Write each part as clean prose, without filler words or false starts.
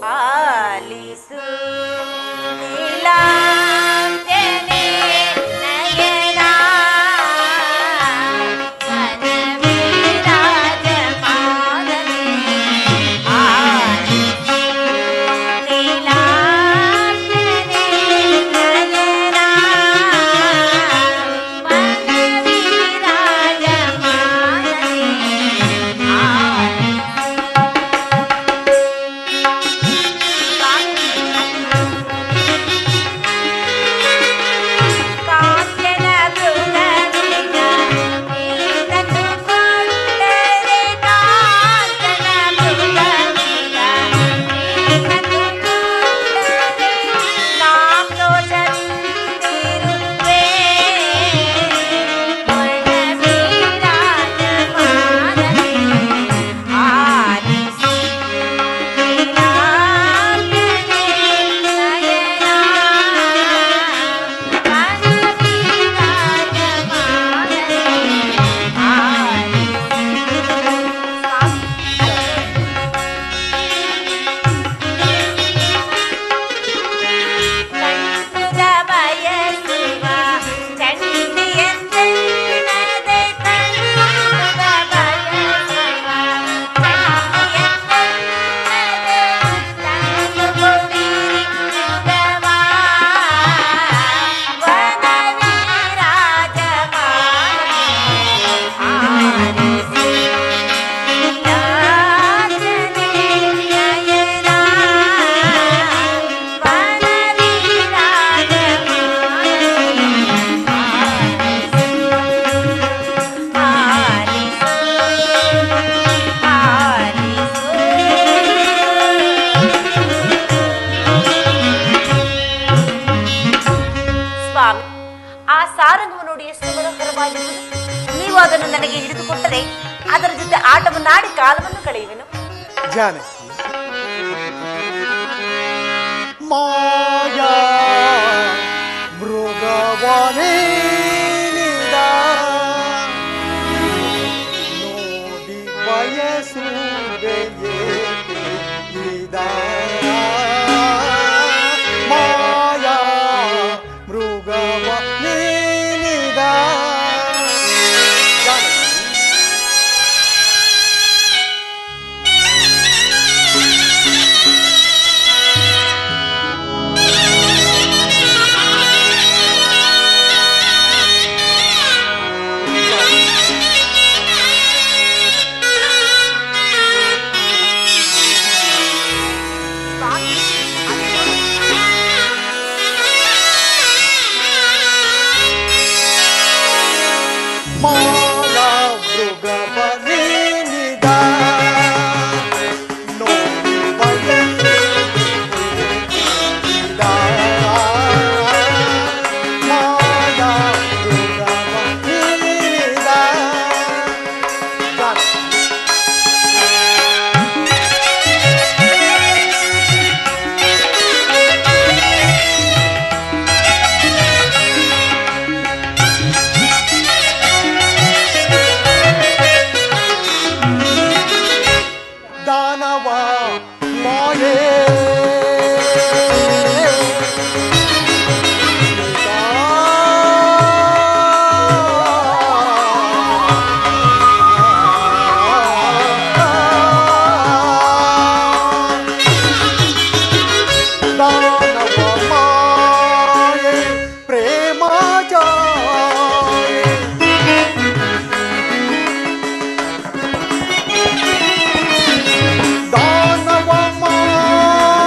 ಆಲಿಸು ನೀಲಾಂಜನೆ ನಯನ ವನವಿರಾಜಮಾನನೆ ಆಲಿಸು ನೀಲಾಂಜನೆ ನಯನ ಆ ಸಾರಂಗವನ್ನು ನೋಡಿ ಎಷ್ಟು ಮನೋಹರವಾಗಿರುವುದು. ನೀವು ಅದನ್ನು ನನಗೆ ಹಿಡಿದುಕೊಟ್ಟರೆ ಅದರ ಜೊತೆ ಆಟವನ್ನಾಡಿ ಕಾಲವನ್ನು ಕಳೆಯುವೆನು. ಜಾನಕಿ, ಮಾಯಾ ಮೃಗವನೇ ನೋಡಿ ಬಯಸುವೆ ಮಾಯಾ ಮೃಗವ ನೀನಿದ. ಮಾಯಾ ಮೃಗವ ನೀನಿದ ನೋಡಿ ಬಯಸುವಿದ ಮಾಯಾ ಮೃಗವ ನೀನಿದ. ದಾನವ ಮಾಯೇ ದಾನವ ಮಾಯೇ ಪ್ರೇಮ ಜಾಯೇ ದಾನವ ಮಾಯೇ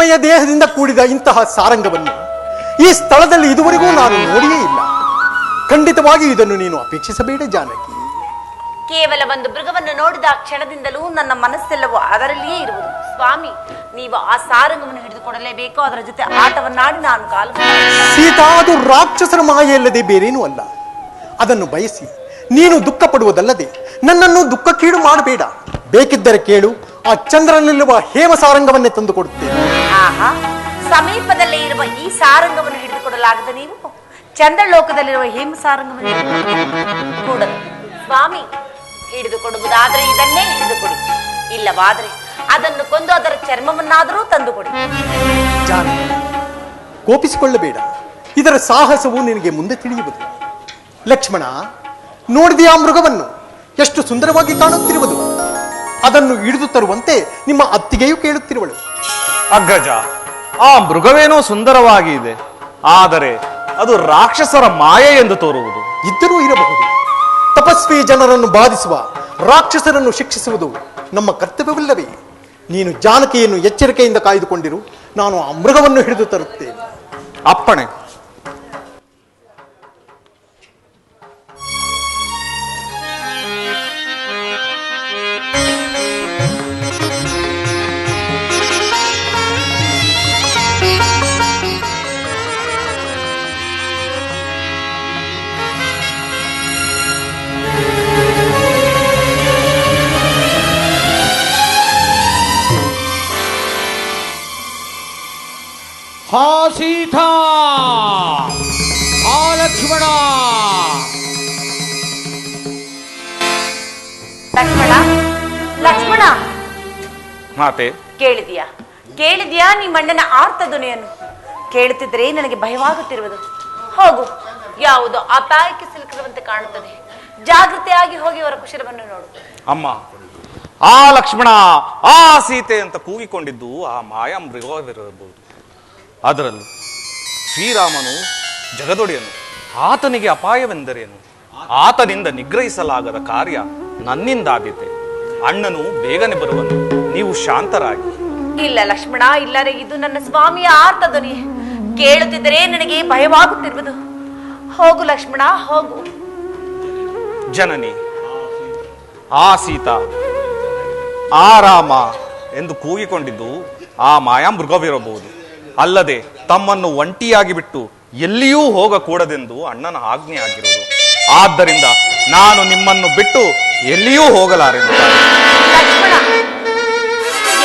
ಚಿನ್ಮಯ ದೇಹದಿಂದ ಕೂಡಿದ ಇಂತಹ ಸಾರಂಗವನ್ನು ಈ ಸ್ಥಳದಲ್ಲಿ ಇದುವರೆಗೂ ನಾನು ನೋಡಿಯೇ ಇಲ್ಲ. ಖಂಡಿತವಾಗಿ ಇದನ್ನು ನೀನು ಅಪೇಕ್ಷಿಸಬೇಡ ಜಾನಕಿ. ಕೇವಲ ಒಂದು ಮೃಗವನ್ನು ನೋಡಿದ ಕ್ಷಣದಿಂದಲೂ ನನ್ನ ಮನಸ್ಸೆಲ್ಲವೂ ಅದರಲ್ಲಿಯೇ ಇರುವುದು. ಸ್ವಾಮಿ, ನೀವು ಆ ಸಾರಂಗವನ್ನು ಹಿಡಿದುಕೊಡಲೇಬೇಕು. ಅದರ ಜೊತೆ ಆಟವನ್ನಾಡಿ ನಾನು ಕಾಲ ಸೀತಾ, ಅದು ರಾಕ್ಷಸರ ಮಾಯೆಯಲ್ಲದೆ ಬೇರೇನೂ ಅಲ್ಲ. ಅದನ್ನು ಬಯಸಿ ನೀನು ದುಃಖ ಪಡುವುದಲ್ಲದೆ ನನ್ನನ್ನು ದುಃಖಕ್ಕೀಡು ಮಾಡಬೇಡ. ಬೇಕಿದ್ದರೆ ಕೇಳು, ಆ ಚಂದ್ರನಲ್ಲಿರುವ ಹೇಮ ಸಾರಂಗವನ್ನೇ ತಂದು ಕೊಡುತ್ತೇನೆ. ಆಹಾ, ಸಮೀಪದಲ್ಲೇ ಇರುವ ಈ ಸಾರಂಗವನ್ನು ಹಿಡಿದುಕೊಡಲಾಗದ ನೀವು ಚಂದ್ರಲೋಕದಲ್ಲಿರುವ ಹೇಮ ಸಾರಂಗವನ್ನು ಕೂಡದು. ಸ್ವಾಮಿ, ಹಿಡಿದುಕೊಡುವುದಾದರೆ ಇದನ್ನೇ ಹಿಡಿದುಕೊಡಿ, ಇಲ್ಲವಾದರೆ ಅದನ್ನು ಕೊಂದು ಅದರ ಚರ್ಮವನ್ನಾದರೂ ತಂದುಕೊಡಿ. ಜಾನಕಿ, ಕೋಪಿಸಿಕೊಳ್ಳಬೇಡ. ಇದರ ಸಾಹಸವು ನಿನಗೆ ಮುಂದೆ ತಿಳಿಯುವುದು. ಲಕ್ಷ್ಮಣ, ನೋಡಿದೆಯಾ ಮೃಗವನ್ನು? ಎಷ್ಟು ಸುಂದರವಾಗಿ ಕಾಣುತ್ತಿರುವುದು. ಅದನ್ನು ಹಿಡಿದು ತರುವಂತೆ ನಿಮ್ಮ ಅತ್ತಿಗೆಯು ಕೇಳುತ್ತಿರುವಳು. ಅಗ್ರಜ, ಆ ಮೃಗವೇನೋ ಸುಂದರವಾಗಿ ಇದೆ, ಆದರೆ ಅದು ರಾಕ್ಷಸರ ಮಾಯೆ ಎಂದು ತೋರುವುದು. ಇದ್ದರೂ ಇರಬಹುದು. ತಪಸ್ವಿ ಜನರನ್ನು ಬಾಧಿಸುವ ರಾಕ್ಷಸರನ್ನು ಶಿಕ್ಷಿಸುವುದು ನಮ್ಮ ಕರ್ತವ್ಯವಿಲ್ಲವೇ? ನೀನು ಜಾನಕಿಯನ್ನು ಎಚ್ಚರಿಕೆಯಿಂದ ಕಾಯ್ದುಕೊಂಡಿರು. ನಾನು ಆ ಮೃಗವನ್ನು ಹಿಡಿದು ತರುತ್ತೇನೆ. ಅಪ್ಪಣೆ. ಹಾ ಸೀತಾ, ಹಾ ಲಕ್ಷ್ಮಣ. ಲಕ್ಷ್ಮಣ, ಲಕ್ಷ್ಮಣ, ಮಾತೆ, ಕೇಳಿದ್ಯಾ ನಿಮ್ಮ ಅಣ್ಣನ ಆರ್ತ ಧ್ವನಿಯನ್ನು? ಕೇಳುತ್ತಿದ್ರೆ ನನಗೆ ಭಯವಾಗುತ್ತಿರುವುದು. ಹೋಗು, ಯಾವುದೋ ಅಪಾಯಕ್ಕೆ ಸಿಲುಕಿರುವಂತೆ ಕಾಣುತ್ತದೆ. ಜಾಗೃತಿಯಾಗಿ ಹೋಗಿ ಅವರ ಕುಶಲವನ್ನು ನೋಡು. ಅಮ್ಮ, ಆ ಲಕ್ಷ್ಮಣ, ಆ ಸೀತೆ ಅಂತ ಕೂಗಿಕೊಂಡಿದ್ದು ಆ ಮಾಯಾ ಮೃಗವಿರಬಹುದು. ಅದರಲ್ಲೂ ಶ್ರೀರಾಮನು ಜಗದೊಡೆಯನು. ಆತನಿಗೆ ಅಪಾಯವೆಂದರೇನು? ಆತನಿಂದ ನಿಗ್ರಹಿಸಲಾಗದ ಕಾರ್ಯ ನನ್ನಿಂದಾದೀತೆ. ಅಣ್ಣನು ಬೇಗನೆ ಬರುವನು, ನೀವು ಶಾಂತರಾಗಿ. ಇಲ್ಲ ಲಕ್ಷ್ಮಣ, ಇಲ್ಲರೆ ಇದು ನನ್ನ ಸ್ವಾಮಿಯ ಆರ್ತ ಧ್ವನಿ. ಕೇಳುತ್ತಿದ್ದರೆ ನನಗೆ ಭಯವಾಗುತ್ತಿರುವುದು. ಹೋಗು ಲಕ್ಷ್ಮಣ, ಹೋಗು. ಜನನಿ, ಆ ಸೀತಾ, ಆ ರಾಮ ಎಂದು ಕೂಗಿಕೊಂಡಿದ್ದು ಆ ಮಾಯಾ ಮೃಗವಿರಬಹುದು. ಅಲ್ಲದೆ ತಮ್ಮನ್ನು ಒಂಟಿಯಾಗಿ ಬಿಟ್ಟು ಎಲ್ಲಿಯೂ ಹೋಗಕೂಡದೆಂದು ಅಣ್ಣನ ಆಜ್ಞೆ ಆಗಿರುವುದು. ಆದ್ದರಿಂದ ನಾನು ನಿಮ್ಮನ್ನು ಬಿಟ್ಟು ಎಲ್ಲಿಯೂ ಹೋಗಲಾರೆನು. ಲಕ್ಷ್ಮಣ,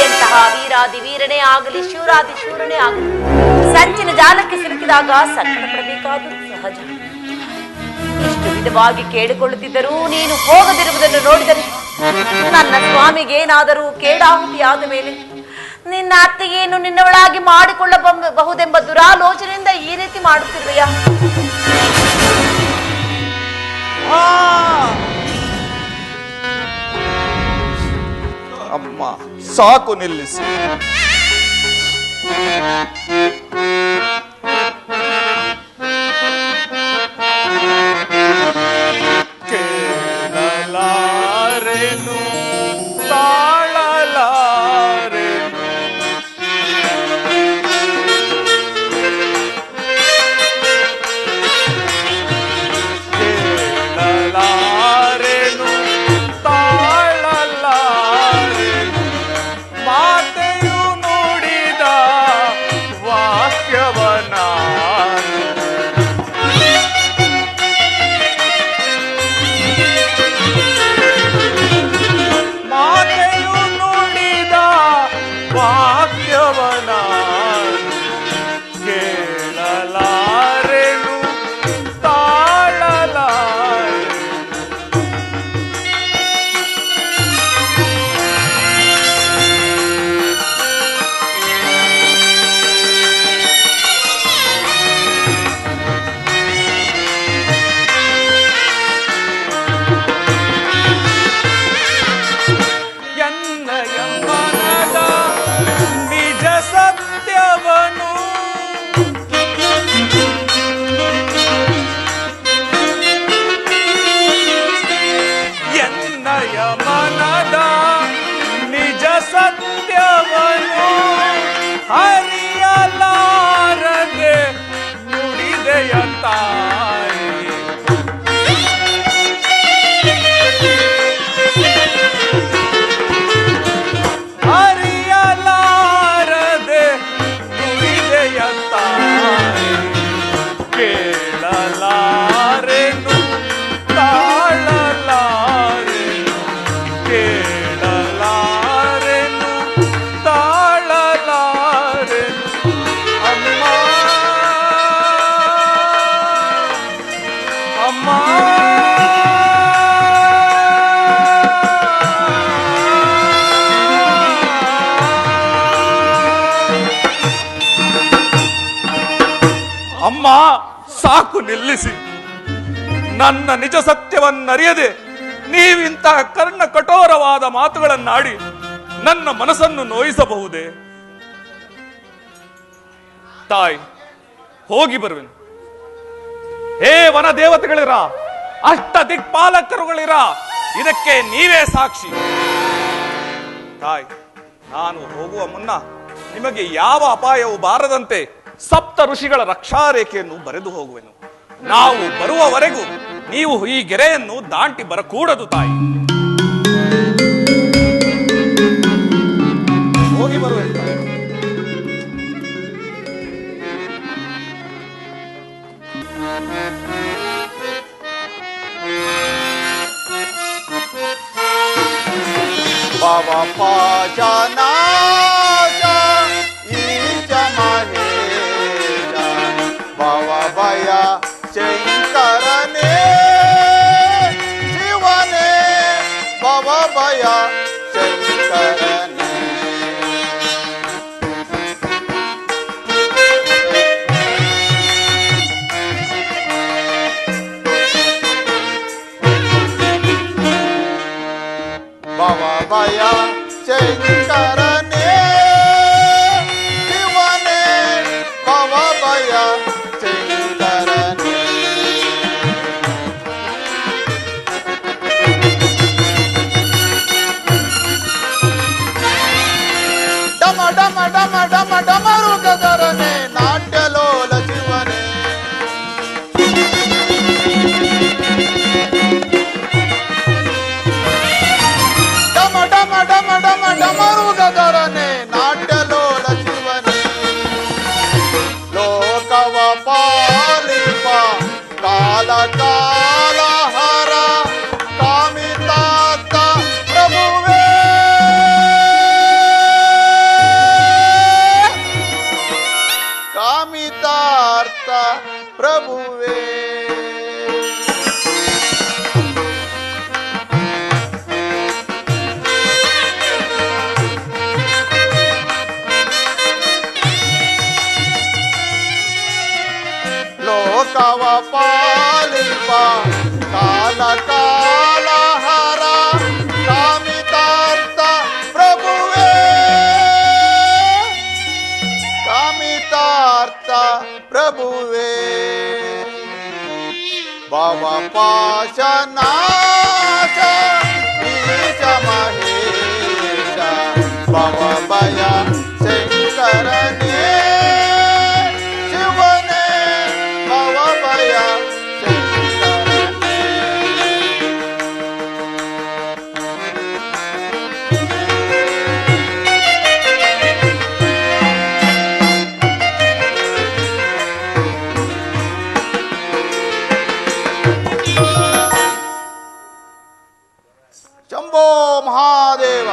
ಎಂತಹ ವೀರಾದಿ ವೀರನೇ ಆಗಲಿ, ಶೂರಾದಿ ಶೂರನೇ ಆಗಲಿ, ಸಂಚಿನ ಜಾಲಕ್ಕೆ ಸಿಲುಕಿದಾಗ ಸಂಕಟ ಪಡಬೇಕಾದು ಸಹಜ. ಇಷ್ಟು ವಿಧವಾಗಿ ಕೇಳಿಕೊಳ್ಳುತ್ತಿದ್ದರೂ ನೀನು ಹೋಗದಿರುವುದನ್ನು ನೋಡಿದರೆ ನನ್ನ ಸ್ವಾಮಿಗೇನಾದರೂ ಕೇಡಾಹುತಿಯಾದ ಮೇಲೆ ನಿನ್ನ ಅತ್ತಿಗೆಯನ್ನು ನಿನ್ನವಳಾಗಿ ಮಾಡಿಕೊಳ್ಳಬಹುದೆಂಬ ದುರಾಲೋಚನೆಯಿಂದ ಈ ರೀತಿ ಮಾಡುತ್ತಿರುವೆಯಾ? ಅಮ್ಮ, ಸಾಕು, ನಿಲ್ಲಿಸಿ. ಕೇಳಲಾರೆನು, ತಾಳಲಾರೆನು. ಕೇಳಲಾರೆನು, ತಾಳಲಾರೆನು. ಮಾತೆಯು ನುಡಿದ ವಾ ಅಮ್ಮ. ಅಮ್ಮ, ಸಾಕು ನಿಲ್ಲಿಸಿ. ನನ್ನ ನಿಜ ಸತ್ಯವನ್ನರಿಯದೆ ನೀವಿಂತಹ ಕರ್ಣ ಕಠೋರವಾದ ಮಾತುಗಳನ್ನಾಡಿ ನನ್ನ ಮನಸ್ಸನ್ನು ನೋಯಿಸಬಹುದೇ? ತಾಯಿ, ಹೋಗಿ ಬರುವೆನು. ಹೇ ವನ ದೇವತೆಗಳಿರ, ಅಷ್ಟ ದಿಕ್ಪಾಲಕರುಗಳಿರ, ಇದಕ್ಕೆ ನೀವೇ ಸಾಕ್ಷಿ. ತಾಯಿ, ನಾನು ಹೋಗುವ ಮುನ್ನ ನಿಮಗೆ ಯಾವ ಅಪಾಯವೂ ಬಾರದಂತೆ ಸಪ್ತ ಋಷಿಗಳ ರಕ್ಷಾರೇಖೆಯನ್ನು ಬರೆದು ಹೋಗುವೆನು. ನಾವು ಬರುವವರೆಗೂ ನೀವು ಈ ಗೆರೆಯನ್ನು ದಾಟಿ ಬರಕೂಡದು ತಾಯಿ. ಹೋಗಿ ಬರುವೆನು ತಾಯಿ. ಭವ ಪಾಶನಾಶ ಈಶ ಮಹೇಶ ಭವ ಭಯ ಶಂಕರನೇ ಶಿವನೇ ಭವ ಭಯ ಶಂಕರನೇ. ಭವ ಭಯ ಶಂಕರನೇ ಶಿವನೇ ಭವ ಭಯ ಶಂಕರನೇ. ಡಮ ಡಮ ಡಮ ಡಮ ಡಮರು ಗದರನೇ ನಾಟ್ಯಲೋಲ ಶಿವನೇ. ಡಮ ಡಮ ಡಮ ಡಮ ಡಮರು ಗದರನೇ ನಾಟ್ಯಲೋಲ ಶಿವನೇ. ಲೋಕವ ಪಾಲಿಪ ಕಾಲ ಕಾಲ ಹರ ಕಾಮಿತಾತ ಪ್ರಭುವೇ. ಕಾಮಿತಾರ್ಥ ಪ್ರಭುವೇ. ಲೋಕವ ಪಾಲಿಪ ಕಾಲ ಕಾಲ ಹರ ಕಾಮಿತಾರ್ಥ ಪ್ರಭುವೇ. ಕಾಮಿತಾರ್ಥ ಪ್ರಭುವೇ. ಭವ ಪಾಶನಾಶ ಈಶ ಮಹೇಶ ಭವ ಭಯ ಶಂಕರನೇ ಶಿವನೇ ಭವ ಭಯ ಶಂಕರನೇ. ಶಂಭೋ ಮಹಾದೇವ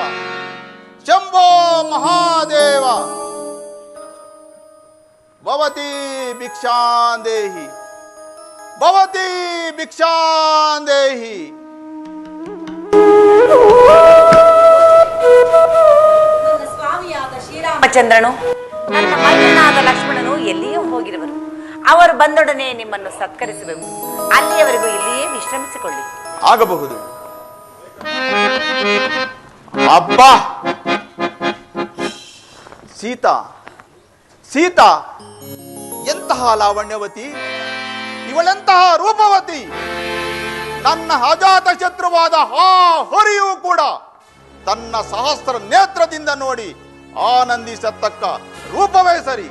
ಶಂಭೋ ಮಹಾದೇವ. ಭವತಿ ಭಿಕ್ಷಾಂದೇಹಿ ಭವತಿ ಭಿಕ್ಷಾಂದೇಹಿ. ಸ್ವಾಮಿಯಾದ ಶ್ರೀರಾಮಚಂದ್ರನು ನನ್ನ ಮಗನಾದ ಲಕ್ಷ್ಮಣನು ಎಲ್ಲಿಯೂ ಹೋಗಿರುವರು. ಅವರು ಬಂದೊಡನೆ ನಿಮ್ಮನ್ನು ಸತ್ಕರಿಸುವೆವು. ಅಲ್ಲಿಯವರೆಗೂ ಇಲ್ಲಿಯೇ ವಿಶ್ರಮಿಸಿಕೊಳ್ಳಿ. ಆಗಬಹುದು. ಅಬ್ಬಾ, ಸೀತಾ ಸೀತಾ ಎಂತಹ ಲಾವಣ್ಯವತಿ, ಇವಳೆಂತಹ ರೂಪವತಿ. ನನ್ನ ಅಜಾತ ಶತ್ರುವಾದ ಆ ಹೊರಿಯೂ ಕೂಡ ತನ್ನ ಸಹಸ್ರ ನೇತ್ರದಿಂದ ನೋಡಿ ಆನಂದಿಸತಕ್ಕ ರೂಪವೇ ಸರಿ.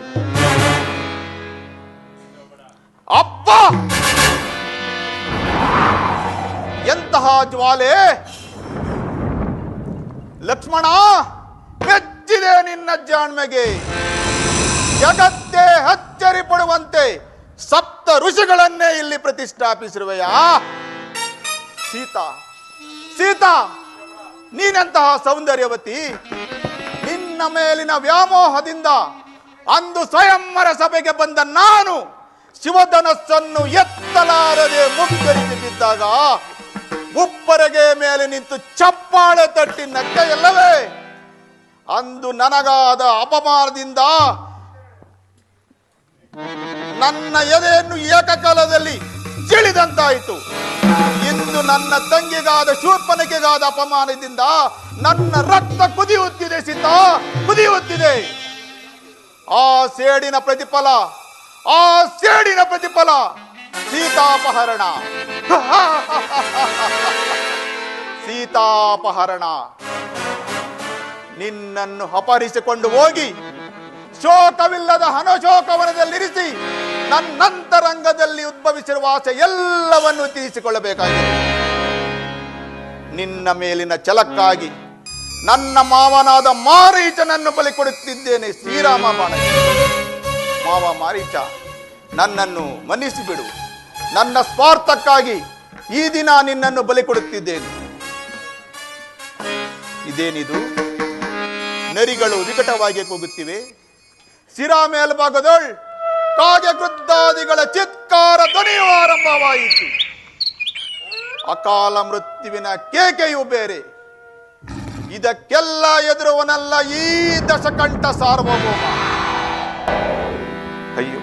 ಅಪ್ಪ, ಎಂತಹ ಜ್ವಾಲೆ! ಲಕ್ಷ್ಮಣ, ಮೆಚ್ಚಿದೆ ನಿನ್ನ ಜಾಣ್ಮೆಗೆ. ಜಗತ್ತೇ ಅಚ್ಚರಿ ಪಡುವಂತೆ ಸಪ್ತ ಋಷಿಗಳನ್ನೇ ಇಲ್ಲಿ ಪ್ರತಿಷ್ಠಾಪಿಸಿರುವೆಯಾ? ಸೀತಾ ಸೀತಾ, ನೀನೆಂತಹ ಸೌಂದರ್ಯವತಿ. ನಿನ್ನ ಮೇಲಿನ ವ್ಯಾಮೋಹದಿಂದ ಅಂದು ಸ್ವಯಂವರ ಸಭೆಗೆ ಬಂದ ನಾನು ಶಿವಧನಸ್ಸನ್ನು ಎತ್ತಲಾರದೆ ಮುಗ್ಗರಿಸಿ ಬಿದ್ದಾಗ ಉಪ್ಪರಗೆ ಮೇಲೆ ನಿಂತು ಚಪ್ಪಾಳೆ ತಟ್ಟಿ ನಕ್ಕೆಯಲ್ಲವೇ? ಅಂದು ನನಗಾದ ಅಪಮಾನದಿಂದ ನನ್ನ ಎದೆಯನ್ನು ಏಕಕಾಲದಲ್ಲಿ ಚಿಳಿದಂತಾಯಿತು. ಇಂದು ನನ್ನ ತಂಗಿಗಾದ ಶೂರ್ಪನಖೆಗಾದ ಅಪಮಾನದಿಂದ ನನ್ನ ರಕ್ತ ಕುದಿಯುತ್ತಿದೆ ಸೀತಾ, ಕುದಿಯುತ್ತಿದೆ. ಆ ಸೇಡಿನ ಪ್ರತಿಫಲ ಸೀತಾಪಹರಣ. ಸೀತಾಪಹರಣ. ನಿನ್ನನ್ನು ಅಪಹರಿಸಿಕೊಂಡು ಹೋಗಿ ಶೋಕವಿಲ್ಲದ ಹನಶೋಕವನದಲ್ಲಿರಿಸಿ ನನ್ನಂತರಂಗದಲ್ಲಿ ಉದ್ಭವಿಸಿರುವ ಆಸೆ ಎಲ್ಲವನ್ನು ತೀರಿಸಿಕೊಳ್ಳಬೇಕಾಗಿದೆ. ನಿನ್ನ ಮೇಲಿನ ಛಲಕ್ಕಾಗಿ ನನ್ನ ಮಾವನಾದ ಮಾರೀಚನನ್ನು ಬಲಿ ಕೊಡುತ್ತಿದ್ದೇನೆ. ಶ್ರೀರಾಮ ಬಾಣ. ಮಾವ ಮಾರೀಚ, ನನ್ನನ್ನು ಮನ್ನಿಸಿಬಿಡು. ನನ್ನ ಸ್ವಾರ್ಥಕ್ಕಾಗಿ ಈ ದಿನ ನಿನ್ನನ್ನು ಬಲಿ ಕೊಡುತ್ತಿದ್ದೇನೆ. ಇದೇನಿದು? ನರಿಗಳು ವಿಕಟವಾಗಿ ಕೂಗುತ್ತಿವೆ. ಶಿರಾ ಮೇಲ್ಭಾಗದೊಳ್ ಕಾಗೆ ಕೃದ್ದಾದಿಗಳ ಚಿತ್ಕಾರ ಧ್ವನಿಯು ಆರಂಭವಾಯಿತು. ಅಕಾಲ ಮೃತ್ಯುವಿನ ಕೇಕೆಯೂ ಬೇರೆ. ಇದಕ್ಕೆಲ್ಲ ಎದುರುವನಲ್ಲ ಈ ದಶಕಂಠ ಸಾರ್ವಭೌಮ. ಅಯ್ಯೋ,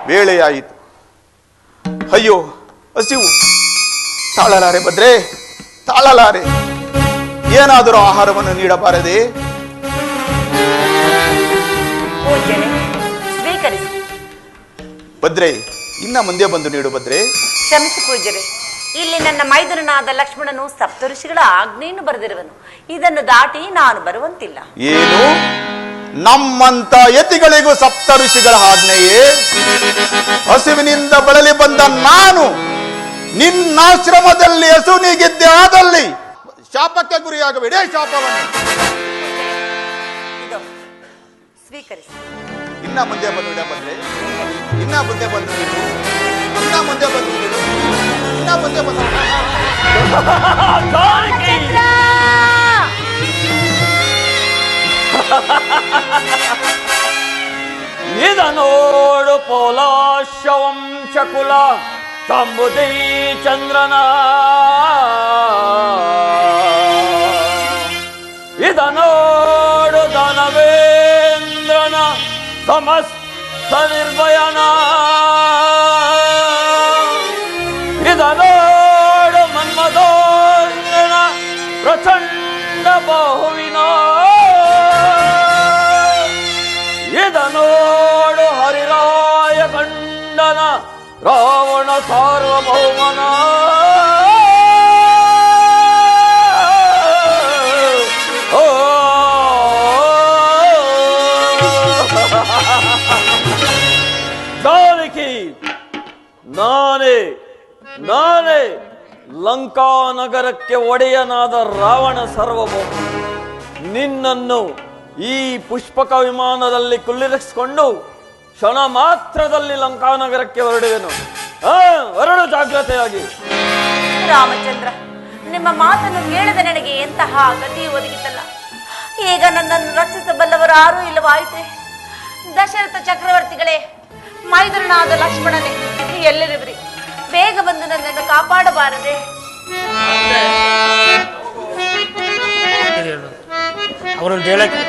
ವೇಳೆಯಾಯಿತು. ಅಯ್ಯೋ, ಹಸಿವು. ತಾಳಲಾರೆ ಭದ್ರೆ, ತಾಳಲಾರೆ. ಏನಾದರೂ ಆಹಾರವನ್ನು ನೀಡಬಾರದೆ? ಪೂಜ್ಯನೇ, ಸ್ವೀಕರಿಸಿ. ಭದ್ರೆ, ಇನ್ನ ಮುಂದೆ ಬಂದು ನೀಡು ಭದ್ರೆ. ಕ್ಷಮಿಸಿ ಪೂಜ್ಯರೇ, ಇಲ್ಲಿ ನನ್ನ ಮೈದುನನಾದ ಲಕ್ಷ್ಮಣನು ಸಪ್ತಋಷಿಗಳ ಆಜ್ಞೆಯನ್ನು ಬರೆದಿರುವನು. ಇದನ್ನು ದಾಟಿ ನಾನು ಬರುವಂತಿಲ್ಲ. ಏನು? ನಮ್ಮಂತ ಯತಿಗಳಿಗೂ ಸಪ್ತ ಋಷಿಗಳ ಆಜ್ಞೆಯೇ? ಹಸುವಿನಿಂದ ಬಳಲಿ ಬಂದ ನಾನು ನಿನ್ನಾಶ್ರಮದಲ್ಲಿ ಹಸುವಿನಿಗಿದ್ದೆ ಆದಲ್ಲಿ ಶಾಪಕ್ಕೆ ಗುರಿಯಾಗಬೇಡಿ. ಶಾಪವನ್ನು ಇದು ಸ್ವೀಕರಿಸಿ. ಇನ್ನ ಮುಂದೆ ಬಂದು ಬಂದ್ರೆ, ಇನ್ನ ಮುಂದೆ ಬಂದು ನೀಡು, ಇನ್ನ ಮುಂದೆ ಬಂದು ನೀಡು, ಇನ್ನ ಮುಂದೆ ಬಂದು ಇದನೋಡು ಪೌಲಾಶ್ಯವಂಶಕುಲ ಕಂಬುದೈ ಚಂದ್ರನ ಇದನೋಡು ದಾನವೇಂದ್ರನ ಸಮಸ್ತ ನಿರ್ಭಯನ ಇದನೋಡು ಮನ್ಮಥೋಂಗನ ಪ್ರಚಂಡ ಬಾಹುವಿನ ಇದನೋಡು ಹರಿರಾಯ ಕಂಡನ ರಾವಣ ಸಾರ್ವಭೌಮನ ಜಾನಕಿ, ನಾನೇ ಲಂಕಾನಗರಕ್ಕೆ ಒಡೆಯನಾದ ರಾವಣ ಸಾರ್ವಭೌಮ. ನಿನ್ನನ್ನು ಈ ಪುಷ್ಪಕ ವಿಮಾನದಲ್ಲಿ ಕುಳ್ಳಿರಿಸಿಕೊಂಡು ಕ್ಷಣ ಮಾತ್ರದಲ್ಲಿ ಲಂಕಾನಗರಕ್ಕೆ ಹೊರಡುವೆನು. ಹೊರಡು ಜಾಗ್ರತೆಯಾಗಿ. ರಾಮಚಂದ್ರ, ನಿಮ್ಮ ಮಾತನ್ನು ಕೇಳದ ನನಗೆ ಎಂತಹ ಗತಿಯು ಒದಗಿತಲ್ಲ. ಈಗ ನನ್ನನ್ನು ರಕ್ಷಿಸಬಲ್ಲವರು ಯಾರೂ ಇಲ್ಲವಾಯಿತೆ. ದಶರಥ ಚಕ್ರವರ್ತಿಗಳೇ, ಮೈದುನನಾದ ಲಕ್ಷ್ಮಣನೇ, ಎಲ್ಲರಿವರಿ ಬೇಗ ಬಂದು ನನ್ನನ್ನು ಕಾಪಾಡಬಾರದೆ? ಅವರನ್ನು ಹೇಳಕ್ಕೆ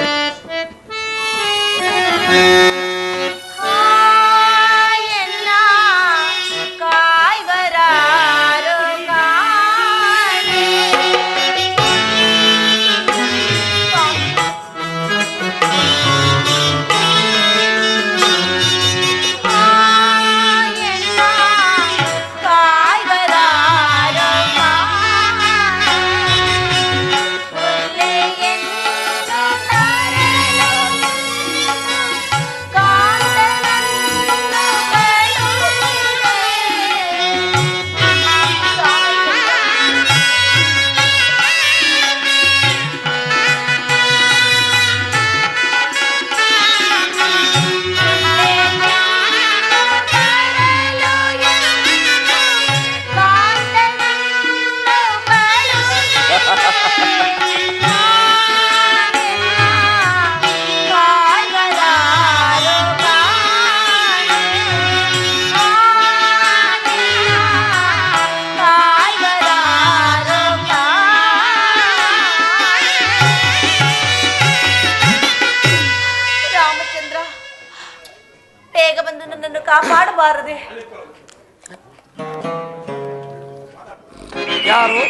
ಯಾರು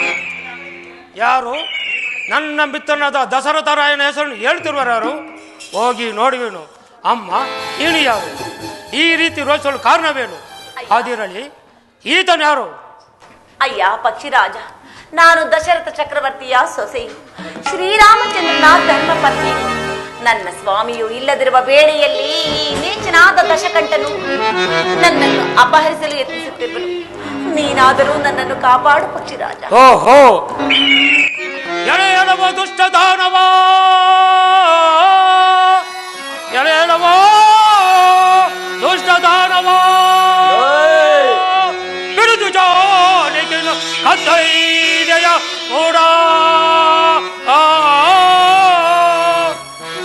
ಯಾರು ನನ್ನ ಮಿತ್ರನಾದ ದಶರಥರಾಯನ ಹೆಸರನ್ನು ಹೇಳ್ತಿರುವರು ಯಾರು? ಹೋಗಿ ನೋಡುವೇನು. ಅಮ್ಮ, ನೀನು ಯಾರು? ಈ ರೀತಿ ರೋಚಲು ಕಾರಣವೇನು? ಅದಿರಲಿ, ಈತನು ಯಾರು? ಅಯ್ಯ ಪಕ್ಷಿರಾಜ, ನಾನು ದಶರಥ ಚಕ್ರವರ್ತಿಯ ಸೊಸೆಯು, ಶ್ರೀರಾಮಚಂದ್ರನ ಧರ್ಮಪತ್ನಿ. ನನ್ನ ಸ್ವಾಮಿಯು ಇಲ್ಲದಿರುವ ವೇಳೆಯಲ್ಲಿ ಈ ನೀಚನಾದ ದಶಕಂಠನು ನನ್ನನ್ನು ಅಪಹರಿಸಲು ಯತ್ನಿಸುತ್ತಿರುವನು. ನೀನಾದರೂ ನನ್ನನ್ನು ಕಾಪಾಡು ಪಕ್ಷಿರಾಜ. ಓಹೋ, ಎಳೆಯಳವ ದುಷ್ಟ ದಾನವ, ಎಳೆಯಳವ ದುಷ್ಟ ದಾನವ, ಬಿಡುದು ಜಾಲಿಗಿನ ಕದ್ದೈದೆಯ ಓಡ,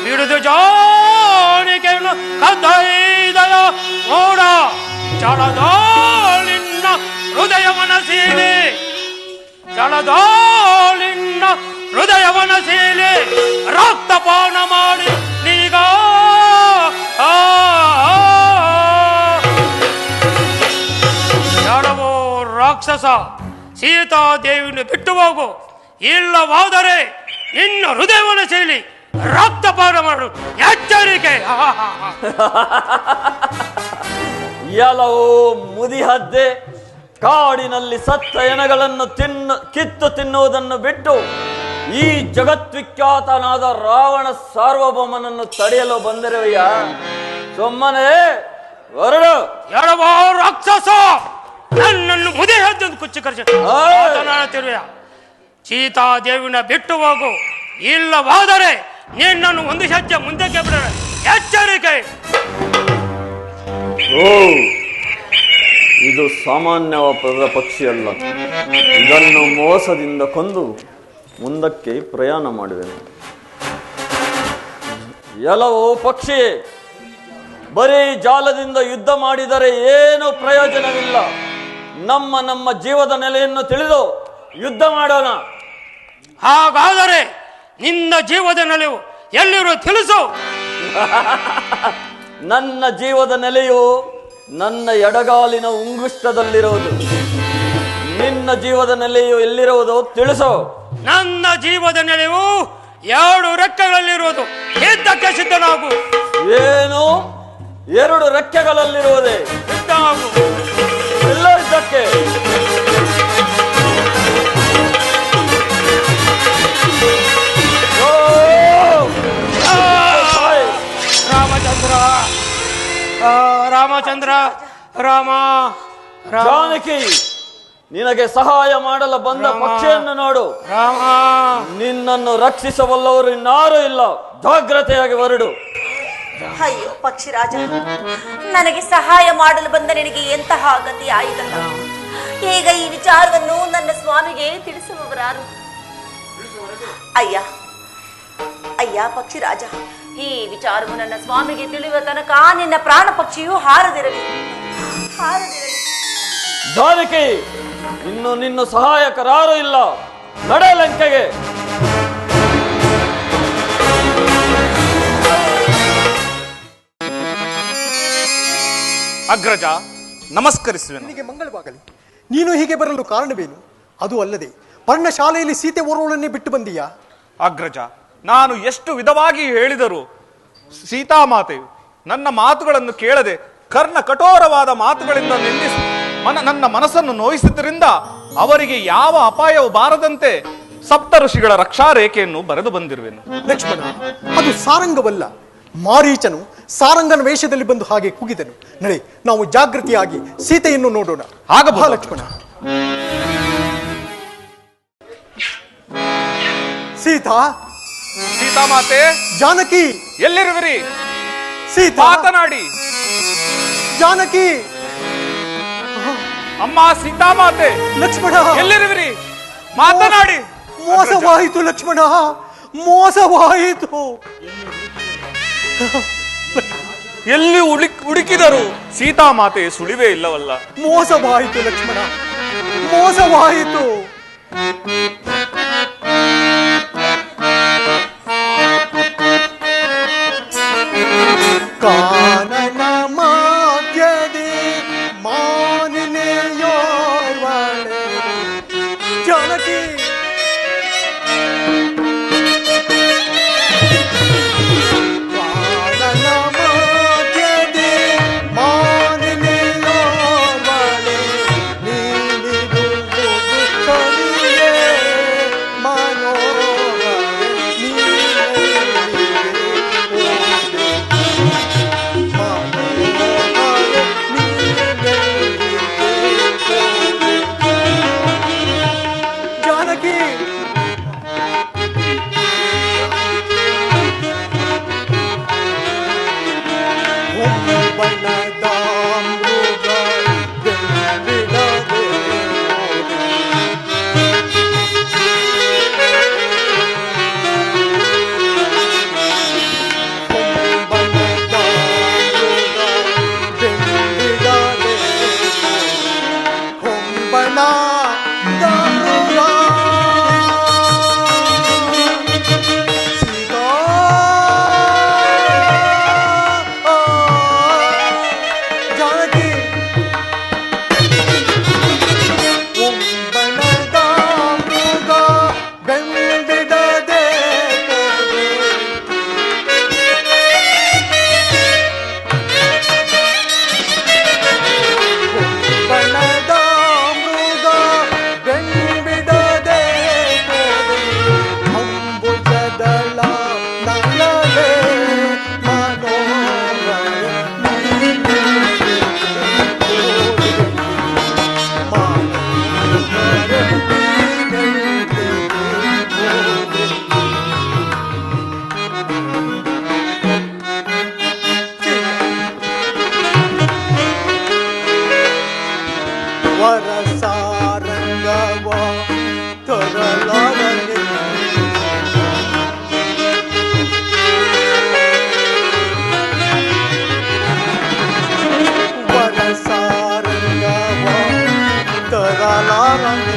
ಬಿಡುದು ಜಾಲಿಗಿನ ಕದ್ದೈದೆಯ ಓಡ, ಜಲದಾಳಿನ ಹೃದಯ ಮನಸೀಲಿ, ಜಲದಾಳಿನ ಹೃದಯವನ ಸೀಲಿ ರಕ್ತಪಾನ ಮಾಡಿ ನೀಗ ಯಾರವೋ ರಾಕ್ಷಸ, ಸೀತಾದೇವಿನ ಬಿಟ್ಟು ಹೋಗು, ಇಲ್ಲವಾದರೆ ನಿನ್ನ ಹೃದಯವನ ಸೀಲಿ ರಕ್ತಪಾನ ಮಾಡು, ಎಚ್ಚರಿಕೆ. ಎಲ್ಲವೋ ಮುದಿಹದ್ದೆ, ಕಾಡಿನಲ್ಲಿ ಸತ್ತ ಎನಗಳನ್ನು ಕಿತ್ತು ತಿನ್ನುವುದನ್ನು ಬಿಟ್ಟು ಈ ಜಗತ್ವಿಖ್ಯಾತನಾದ ರಾವಣ ಸಾರ್ವಭೌಮನನ್ನು ತಡೆಯಲು ಬಂದಿರುವೆಯ? ಸುಮ್ಮನೆ ಹೊರಡು. ಯಾರವೋ ರಾಕ್ಷಸ, ನನ್ನನ್ನು ಮುದಿ ಹದ್ದು ಕುಚ್ಚಿ ಮಾತನಾಡುತ್ತಿರುವೆಯ? ಸೀತಾದೇವಿನ ಬಿಟ್ಟು ಹೋಗು, ಇಲ್ಲವಾದರೆ ನಿನ್ನನ್ನು ಒಂದು ಹೆಜ್ಜೆ ಮುಂದಕ್ಕೆ ಬಿಡ, ಎಚ್ಚರಿಕೆ. ಓ, ಇದು ಸಾಮಾನ್ಯವಾದ ಪಕ್ಷಿಯಲ್ಲ. ಇದನ್ನು ಮೋಸದಿಂದ ಕೊಂದು ಮುಂದಕ್ಕೆ ಪ್ರಯಾಣ ಮಾಡುವೆನು. ಎಲ್ಲವೋ ಪಕ್ಷಿ, ಬರೀ ಜಾಲದಿಂದ ಯುದ್ಧ ಮಾಡಿದರೆ ಏನು ಪ್ರಯೋಜನವಿಲ್ಲ. ನಮ್ಮ ಜೀವದ ನೆಲೆಯನ್ನು ತಿಳಿದು ಯುದ್ಧ ಮಾಡೋಣ. ಹಾಗಾದರೆ ನಿನ್ನ ಜೀವದ ನೆಲೆಯು ಎಲ್ಲಿರೋ ತಿಳಿಸು. ನನ್ನ ಜೀವದ ನೆಲೆಯು ನನ್ನ ಎಡಗಾಲಿನ ಉಂಗುಷ್ಟದಲ್ಲಿರುವುದು. ನಿನ್ನ ಜೀವದ ನೆಲೆಯು ಎಲ್ಲಿರುವುದು ತಿಳಿಸು. ನನ್ನ ಜೀವದ ನೆಲೆಯು 2 ರೆಕ್ಕೆಗಳಲ್ಲಿರುವುದು. ಯುದ್ಧಕ್ಕೆ ಸಿದ್ಧನಾಗು. ಏನು 2 ರೆಕ್ಕೆಗಳಲ್ಲಿರುವುದೇ? ಸಿದ್ಧನಾಗು. ಎಲ್ಲ ಯುದ್ಧಕ್ಕೆ. ರಾಮಚಂದ್ರ, ರಾಮಚಂದ್ರ, ರಾಮ. ಜಾನಕಿ, ನಿನಗೆ ಸಹಾಯ ಮಾಡಲು ಬಂದ ಪಕ್ಷಿಯನ್ನು ನೋಡು. ರಾಮ, ನಿನ್ನನ್ನು ರಕ್ಷಿಸಬಲ್ಲವರು ಇನ್ನಾರೂ ಇಲ್ಲ. ಜಾಗ್ರತೆಯಾಗಿ ಹೊರಡು. ಅಯ್ಯೋ ಪಕ್ಷಿರಾಜ, ನನಗೆ ಸಹಾಯ ಮಾಡಲು ಬಂದ ನಿನಗೆ ಎಂತಹ ಗತಿ ಆಯಿತಲ್ಲ. ಈಗ ಈ ವಿಚಾರವನ್ನು ನನ್ನ ಸ್ವಾಮಿಗೆ ತಿಳಿಸುವವರಾರು? ಅಯ್ಯ ಅಯ್ಯ ಪಕ್ಷಿರಾಜ, ಈ ವಿಚಾರವು ನನ್ನ ಸ್ವಾಮಿಗೆ ತಿಳಿಯುವ ತನಕ ನಿನ್ನ ಪ್ರಾಣ ಪಕ್ಷಿಯು ಹಾರದಿರಲಿ, ಹಾರದಿರಲಿ. ಜಾನಕಿ, ಇನ್ನು ನಿನ್ನ ಸಹಾಯಕರಾರೂ ಇಲ್ಲ. ನಡೆ ಲಂಕೆಗೆ. ಅಗ್ರಜ, ನಮಸ್ಕರಿಸುವೆನು. ನಿನಗೆ ಮಂಗಳವಾಗಲಿ. ನೀನು ಹೀಗೆ ಬರಲು ಕಾರಣವೇನು? ಅದು ಅಲ್ಲದೆ ಪರ್ಣಶಾಲೆಯಲ್ಲಿ ಸೀತೆ ಓರ್ವಳನ್ನೇ ಬಿಟ್ಟು ಬಂದೀಯಾ? ಅಗ್ರಜ, ನಾನು ಎಷ್ಟು ವಿಧವಾಗಿ ಹೇಳಿದರೂ ಸೀತಾಮಾತೆಯು ನನ್ನ ಮಾತುಗಳನ್ನು ಕೇಳದೆ ಕರ್ಣ ಕಠೋರವಾದ ಮಾತುಗಳಿಂದ ನಿಂದಿಸಿ ನನ್ನ ಮನಸ್ಸನ್ನು ನೋಯಿಸಿದ್ದರಿಂದ ಅವರಿಗೆ ಯಾವ ಅಪಾಯವು ಬಾರದಂತೆ ಸಪ್ತ ಋಷಿಗಳ ರಕ್ಷಾ ರೇಖೆಯನ್ನು ಬರೆದು ಬಂದಿರುವೆನು. ಲಕ್ಷ್ಮಣ, ಅದು ಸಾರಂಗವಲ್ಲ. ಮಾರೀಚನು ಸಾರಂಗನ ವೇಷದಲ್ಲಿ ಬಂದು ಹಾಗೆ ಕೂಗಿದನು. ನಡೆ, ನಾವು ಜಾಗೃತಿಯಾಗಿ ಸೀತೆಯನ್ನು ನೋಡೋಣ. ಆಗಬಹುದು ಲಕ್ಷ್ಮಣ. ಸೀತಾ, ಸೀತಾಮಾತೆ, ಜಾನಕಿ, ಎಲ್ಲಿರುವಿರಿ? ಸೀತಾ, ಮಾತನಾಡಿ. ಜಾನಕಿ, ಅಮ್ಮ ಸೀತಾಮಾತೆ, ಲಕ್ಷ್ಮಣ, ಎಲ್ಲಿರುವಿರಿ? ಮಾತನಾಡಿ. ಮೋಸವಾಯಿತು ಲಕ್ಷ್ಮಣ, ಮೋಸವಾಯಿತು. ಎಲ್ಲಿ ಹುಡುಕಿದರು ಸೀತಾಮಾತೆ ಸುಳಿವೇ ಇಲ್ಲವಲ್ಲ. ಮೋಸವಾಯಿತು ಲಕ್ಷ್ಮಣ, ಮೋಸವಾಯಿತು. ಕಾನನ ಮಾಧ್ಯದಿ ಮಾನಿನೆಯೋರ್ವಳೆ ಜಾನಕಿ ಪ್ರಾಣನ ಮಧ್ಯದೆ ಮಾನಿನಿಯೋರ್ವಳೆ ನೀನಿರುವುದು ಕಲಿಯೇ ಮನೋಹರ ನೀನೆಲ್ಲಿಗೆ ಹೋದೆ ಮನೋಹರ ನೀನೆಲ್ಲಿಗೆ ಹೋದೆ ಜಾನಕಿ ಬಣ್ಣದ ಮೃಗ ಬಿಡದೆ ಬಣ್ಣದ ಮೃಗ ಬಿಡದೆ ಹೊಂಬಣ ಮೃಗ ಸೀತಾ ಜಾನಕಿ ಹೊಂಬಣದ ಮೃಗ ಬೆಂಬಿಡದೆ ಬಣದ ಮೃಗ ಬೆಂಬಿಡದೆ ಅಂಬುಜದಳ ನಲ್ಲದೆ ಮನೋಹರ ವರಸಾರಂಗವ ತರಲಾರನೆ ವರಸಾರಂಗವ ತರಲಾರನೆ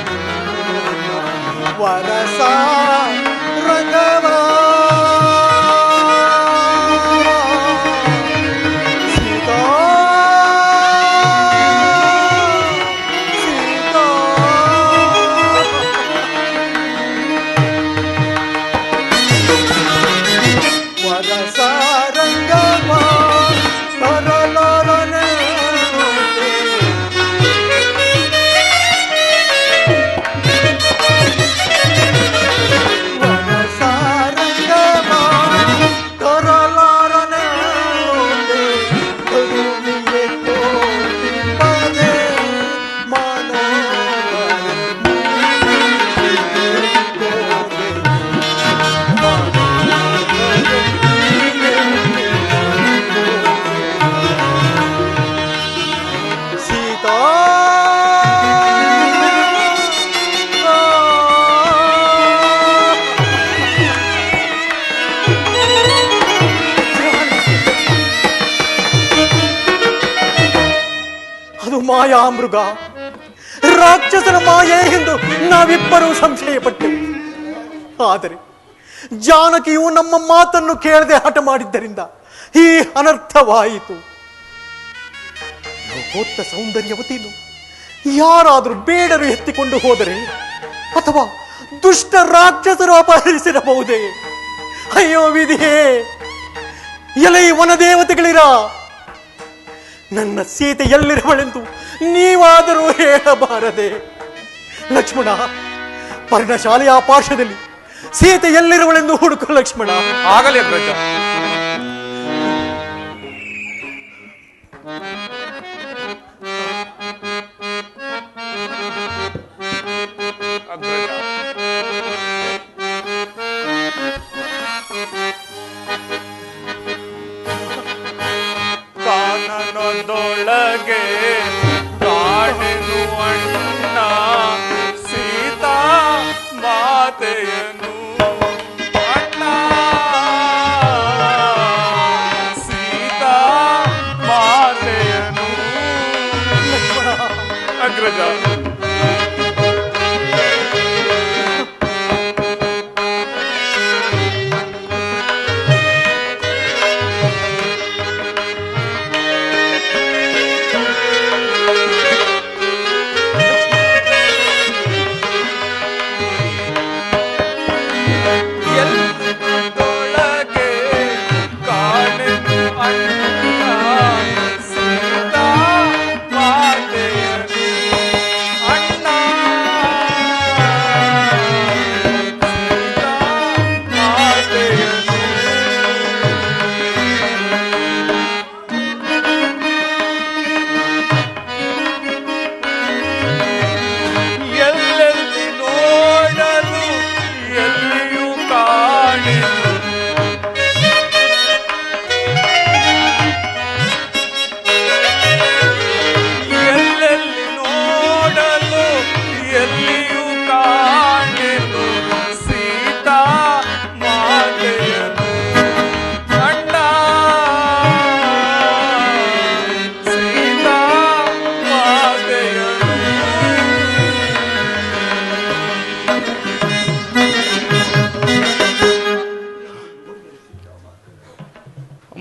ವರಸಾರಂಗವ ಸೀತಾ ಸೀತಾ ವರಸಾರಂಗವ ತರಲಾರನೆ ವರಸಾರಂಗವ ತರಲಾರನೆ ಕರುಣಿಗೆ ಕೋಟಿ ಪದೆ ಮನೋಹರ ಸೀತಾ ಅದು ಮಾಯಾಮೃಗ ರಾಕ್ಷಸರ ಮಾಯೆ ಎಂದು ನಾವಿಬ್ಬರೂ ಸಂಶಯಪಟ್ಟೆವು. ಆದರೆ ಜಾನಕಿಯು ನಮ್ಮ ಮಾತನ್ನು ಕೇಳದೆ ಹಠ ಮಾಡಿದ್ದರಿಂದ ಈ ಅನರ್ಥವಾಯಿತು. ಲೋಕೋತ್ತ ಸೌಂದರ್ಯವತಿಯನ್ನು ಯಾರಾದರೂ ಬೇಡರು ಎತ್ತಿಕೊಂಡು ಹೋದರೆ ಅಥವಾ ದುಷ್ಟ ರಾಕ್ಷಸರು ಅಪಹರಿಸಿರಬಹುದೇ? ಅಯ್ಯೋ ವಿಧಿಯೇ, ಎಲೈ ವನದೇವತೆಗಳಿರ, ನನ್ನ ಸೀತೆ ಎಲ್ಲಿರುವಳೆಂದು ನೀವಾದರೂ ಹೇಳಬಾರದೆ? ಲಕ್ಷ್ಮಣ, ಪರ್ಣಶಾಲೆಯ ಪಾರ್ಶ್ವದಲ್ಲಿ ಸೀತೆ ಎಲ್ಲಿರುವಳೆಂದು ಹುಡುಕು ಲಕ್ಷ್ಮಣ. ಆಗಲಿ ಅಗ್ರಜ. ಅಗ್ರಜ, ಕಾನನದೊಳಗೆ ಕಾಣೆನು ಅಣ್ಣ ಸೀತಾ ಮಾತೆಯನು. ಅಣ್ಣ ಸೀತಾ ಮಾತೆಯನು. ಅಗ್ರಜ,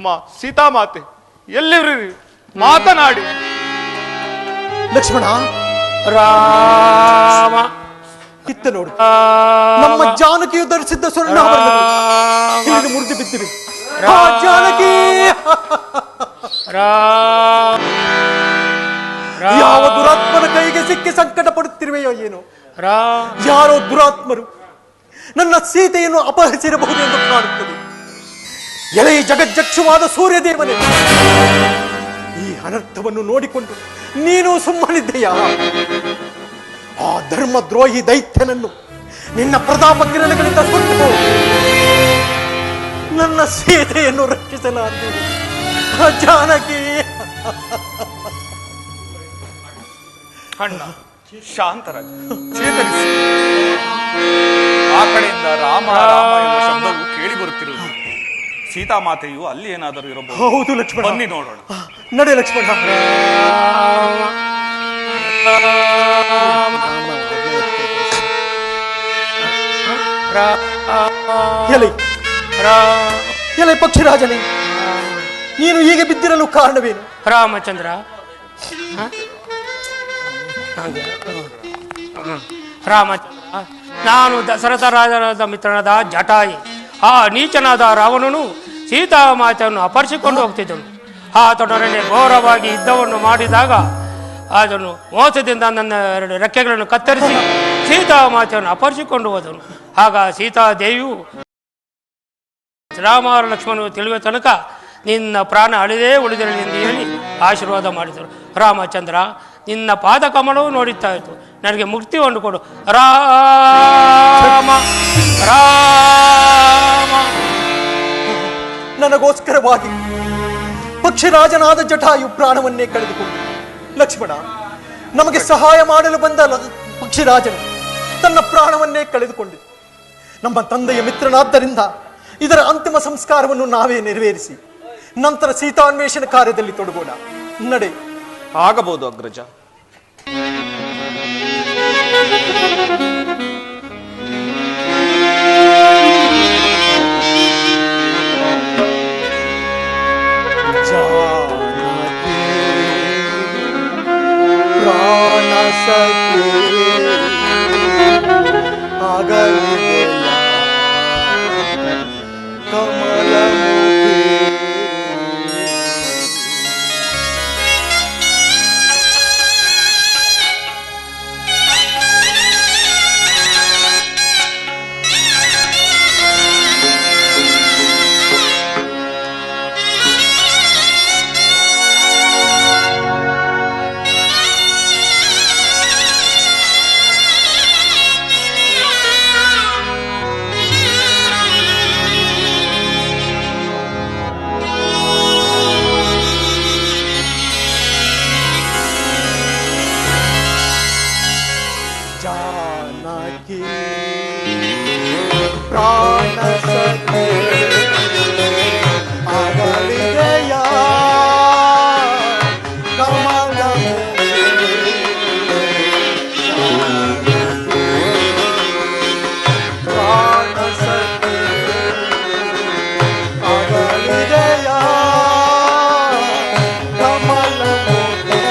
ಅಮ್ಮ ಸೀತಾಮಾತೆ ಎಲ್ಲಿವ್ರಿ? ಮಾತನಾಡಿ. ಲಕ್ಷ್ಮಣ, ರಾಮ ಇತ್ತ ನೋಡು, ನಮ್ಮ ಜಾನಕಿಯು ಧರಿಸಿದ್ದ ಸ್ವರ್ಣ ಇಲ್ಲಿಗೆ ಮುರಿದು ಬಿದ್ದಿವೆ. ಆ ಜಾನಕಿ ಯಾವ ದುರಾತ್ಮನ ಕೈಗೆ ಸಿಕ್ಕಿ ಸಂಕಟ ಪಡುತ್ತಿರುವೆಯೋ ಏನು? ಯಾರೋ ದುರಾತ್ಮರು ನನ್ನ ಸೀತೆಯನ್ನು ಅಪಹರಿಸಿರಬಹುದು ಎಂದು ಕಾಣುತ್ತದೆ. ಎಲೆ ಜಗಜ್ಜಕ್ಷವಾದ ಸೂರ್ಯದೇವನೇ, ಈ ಅನರ್ಥವನ್ನು ನೋಡಿಕೊಂಡು ನೀನು ಸುಮ್ಮನಿದ್ದೆಯಾ? ಆ ಧರ್ಮದ್ರೋಹಿ ದೈತ್ಯನನ್ನು ನಿನ್ನ ಪ್ರತಾಪ ಕಿರಣಗಳಿಂದ ಸುಟ್ಟು ನನ್ನ ಸೀತೆಯನ್ನು ರಕ್ಷಿಸಲಾರದು. ಜಾನಕಿ, ಅಣ್ಣ ಶಾಂತರಾಜ, ಚೇತರಿಸಿ. ಆ ಕಡೆಯಿಂದ ರಾಮ ರಾಮ ಎಂಬ ಶಬ್ದವು ಕೇಳಿ ಬರುತ್ತಿರುವುದು. ಸೀತಾಮಾತೆಯು ಅಲ್ಲಿ ಏನಾದರೂ ಇರಬಹುದು. ಹೌದು ಲಕ್ಷ್ಮಣ, ಬನ್ನಿ ನೋಡೋಣ. ನಡೆ ಲಕ್ಷ್ಮಣ. ಎಲೆ ಎಲೆ ಪಕ್ಷಿರಾಜನೇ, ನೀನು ಹೀಗೆ ಬಿದ್ದಿರಲು ಕಾರಣವೇನು? ರಾಮಚಂದ್ರ, ರಾಮಚಂದ್ರ, ನಾನು ದಶರಥ ರಾಜನಾದ ಮಿತ್ರನಾದ ಜಟಾಯಿ. ಆ ನೀಚನಾದ ರಾವಣನು ಸೀತಾಮಾತೆಯನ್ನು ಅಪಹರಿಸಿಕೊಂಡು ಹೋಗ್ತಿದ್ದನು. ಆತನೊಡನೆ ಘೋರವಾಗಿ ಯುದ್ಧವನ್ನು ಮಾಡಿದಾಗ ಅದನ್ನು ಮೋಸದಿಂದ ನನ್ನ 2 ರೆಕ್ಕೆಗಳನ್ನು ಕತ್ತರಿಸಿ ಸೀತಾಮಾತೆಯನ್ನು ಅಪಹರಿಸಿಕೊಂಡು ಹೋದನು. ಆಗ ಸೀತಾದೇವಿಯು ರಾಮ ಲಕ್ಷ್ಮಣನು ತಿಳಿಯುವ ತನಕ ನಿನ್ನ ಪ್ರಾಣ ಅಳಿದೇ ಉಳಿದಿರಲಿ ಎಂದು ಹೇಳಿ ಆಶೀರ್ವಾದ ಮಾಡಿದರು. ರಾಮಚಂದ್ರ, ನಿನ್ನ ಪಾದ ಕಮಲವು ನೋಡುತ್ತಾ ಇತ್ತು, ನನಗೆ ಮುಕ್ತಿ ಕೊಡು. ರಾಮ ರಾಮ. ನನಗೋಸ್ಕರವಾಗಿ ಪಕ್ಷಿರಾಜನಾದ ಜಟಾಯು ಪ್ರಾಣವನ್ನೇ ಕಳೆದುಕೊಂಡು. ಲಕ್ಷ್ಮಣ, ನಮಗೆ ಸಹಾಯ ಮಾಡಲು ಬಂದ ಪಕ್ಷಿರಾಜನು ತನ್ನ ಪ್ರಾಣವನ್ನೇ ಕಳೆದುಕೊಂಡಿತು. ನಮ್ಮ ತಂದೆಯ ಮಿತ್ರನಾದ್ದರಿಂದ ಇದರ ಅಂತಿಮ ಸಂಸ್ಕಾರವನ್ನು ನಾವೇ ನೆರವೇರಿಸಿ ನಂತರ ಸೀತಾನ್ವೇಷಣ ಕಾರ್ಯದಲ್ಲಿ ತೊಡಗೋಣ. ನಡೆ. ಆಗಬಹುದು ಅಗ್ರಜ. ಪ್ರಾಣ ಸಖಿ ಆಗಲಿದೆಯ ಕಮಲಮುಖಿ. ಜಾನಕಿ ಪ್ರಾಣ ಸಖಿ ಆಗಲಿದೆಯ ಕಮಲಮುಖಿ. ಪ್ರಾಣ ಸಖಿ ಆಗಲಿದೆಯ ಕಮಲಮುಖಿ.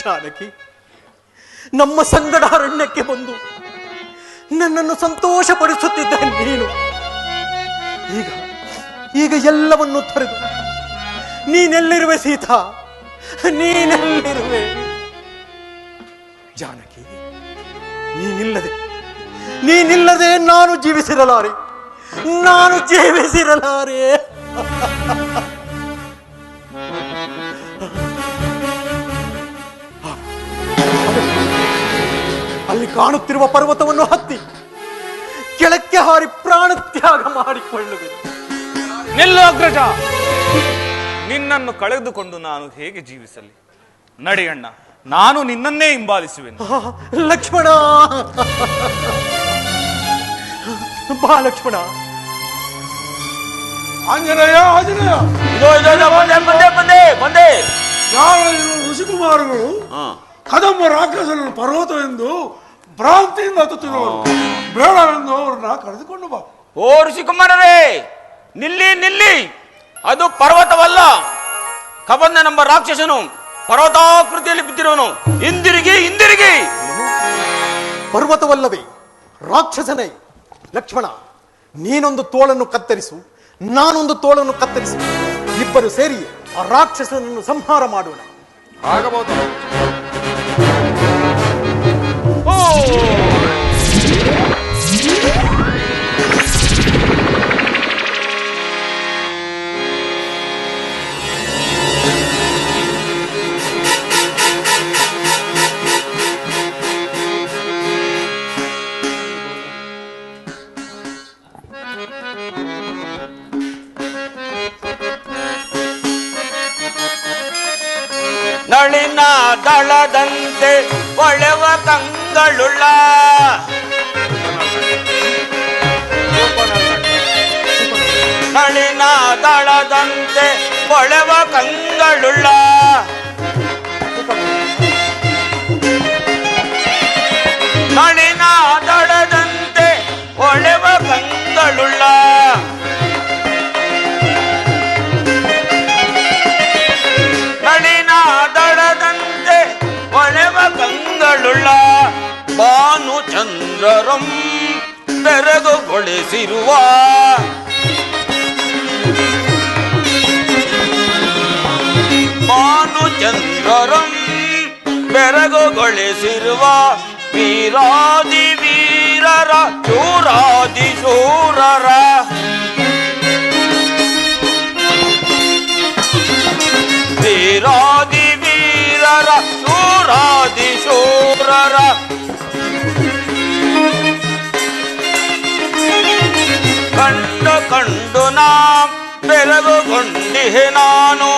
ಜಾನಕಿ, ನಮ್ಮ ಸಂಗಡಾರಣ್ಯಕ್ಕೆ ಬಂದು ನನ್ನನ್ನು ಸಂತೋಷಪಡಿಸುತ್ತಿದ್ದ ನೀನು ಈಗ ಈಗ ಎಲ್ಲವನ್ನು ತೊರೆದು ನೀನೆಲ್ಲಿರುವೆ ಸೀತಾ? ನೀನೆಲ್ಲಿರುವೆ ಜಾನಕಿ? ನೀನಿಲ್ಲದೆ ನಾನು ಜೀವಿಸಿರಲಾರೆ. ಅಲ್ಲಿ ಕಾಣುತ್ತಿರುವ ಪರ್ವತವನ್ನು ಹತ್ತಿ ಕೆಳಕ್ಕೆ ಹಾರಿ ಪ್ರಾಣ ತ್ಯಾಗ ಮಾಡಿಕೊಳ್ಳುವೆ. ನಿಲ್ಲು ಅಗ್ರಜ, ನಿನ್ನನ್ನು ಕಳೆದುಕೊಂಡು ನಾನು ಹೇಗೆ ಜೀವಿಸಲಿ? ನಡೆಯಣ್ಣ, ನಾನು ನಿನ್ನನ್ನೇ ಹಿಂಬಾಲಿಸುವೆನು. ಲಕ್ಷ್ಮಣ, ಬಾ ಲಕ್ಷ್ಮಣ. ಆಂಜನೇಯ, ಆಂಜನೇಯ, ಬಂದೆ. ಯಾವ ಋಷಿಕುಮಾರಗಳು ಕದಂಬ ರಾಕ್ಷಸರನ್ನು ಪರ್ವತವೆಂದು ಭ್ರಾಂತಿಯಿಂದ ಹತ್ತುತ್ತಿರುವರು. ಬೇಡವೆಂದು ಅವರನ್ನ ಕರೆದುಕೊಂಡು ಬಾ. ಓ ಋಷಿಕುಮಾರರೇ, ನಿಲ್ಲಿ. ಅದು ಪರ್ವತವಲ್ಲ, ಕಬಂದನೆಂಬ ರಾಕ್ಷಸನು ಪರ್ವತಾಕೃತಿಯಲ್ಲಿ ಬಿದ್ದಿರುವನು. ಹಿಂದಿರುಗಿ. ಪರ್ವತವಲ್ಲವೇ, ರಾಕ್ಷಸನೇ. ಲಕ್ಷ್ಮಣ, ನೀನೊಂದು ತೋಳನ್ನು ಕತ್ತರಿಸು, ನಾನೊಂದು ತೋಳನ್ನು ಕತ್ತರಿಸು. ಇಬ್ಬರು ಸೇರಿ ಆ ರಾಕ್ಷಸನನ್ನು ಸಂಹಾರ ಮಾಡೋಣ. ಆಗಬಹುದು. ನಳಿನ ದಳದಂತೆ ಒಳೆವ ಕಂಗಳುಳ್ಳ ನಳಿನ ದಳದಂತೆ ಒಳೆವ ಕಂಗಳುಳ್ಳ ನಳಿನ ದಳದಂತೆ ಒಳೆವ ಕಂಗಳುಳ್ಳ ದಳದಂತೆ ಒಳೆವ ಕಂಗಳುಳ್ಳ ಭಾನು ಚಂದ್ರರಂ ಬೆರಗುಗೊಳಿಸಿರುವ ಭಾನು ಚಂದ್ರರಂ ಬೆರಗುಗೊಳಿಸಿರುವ ವೀರಾದಿ ವೀರರ ಶೂರಾದಿ ಶೂರರ ವೀರಾದಿ ವೀರರ ಶೂರಾದಿ ಶೂರರ ಕಂಡು ನಾ ಬೆರಗುಗೊಂಡಿಹೆ ನಾನು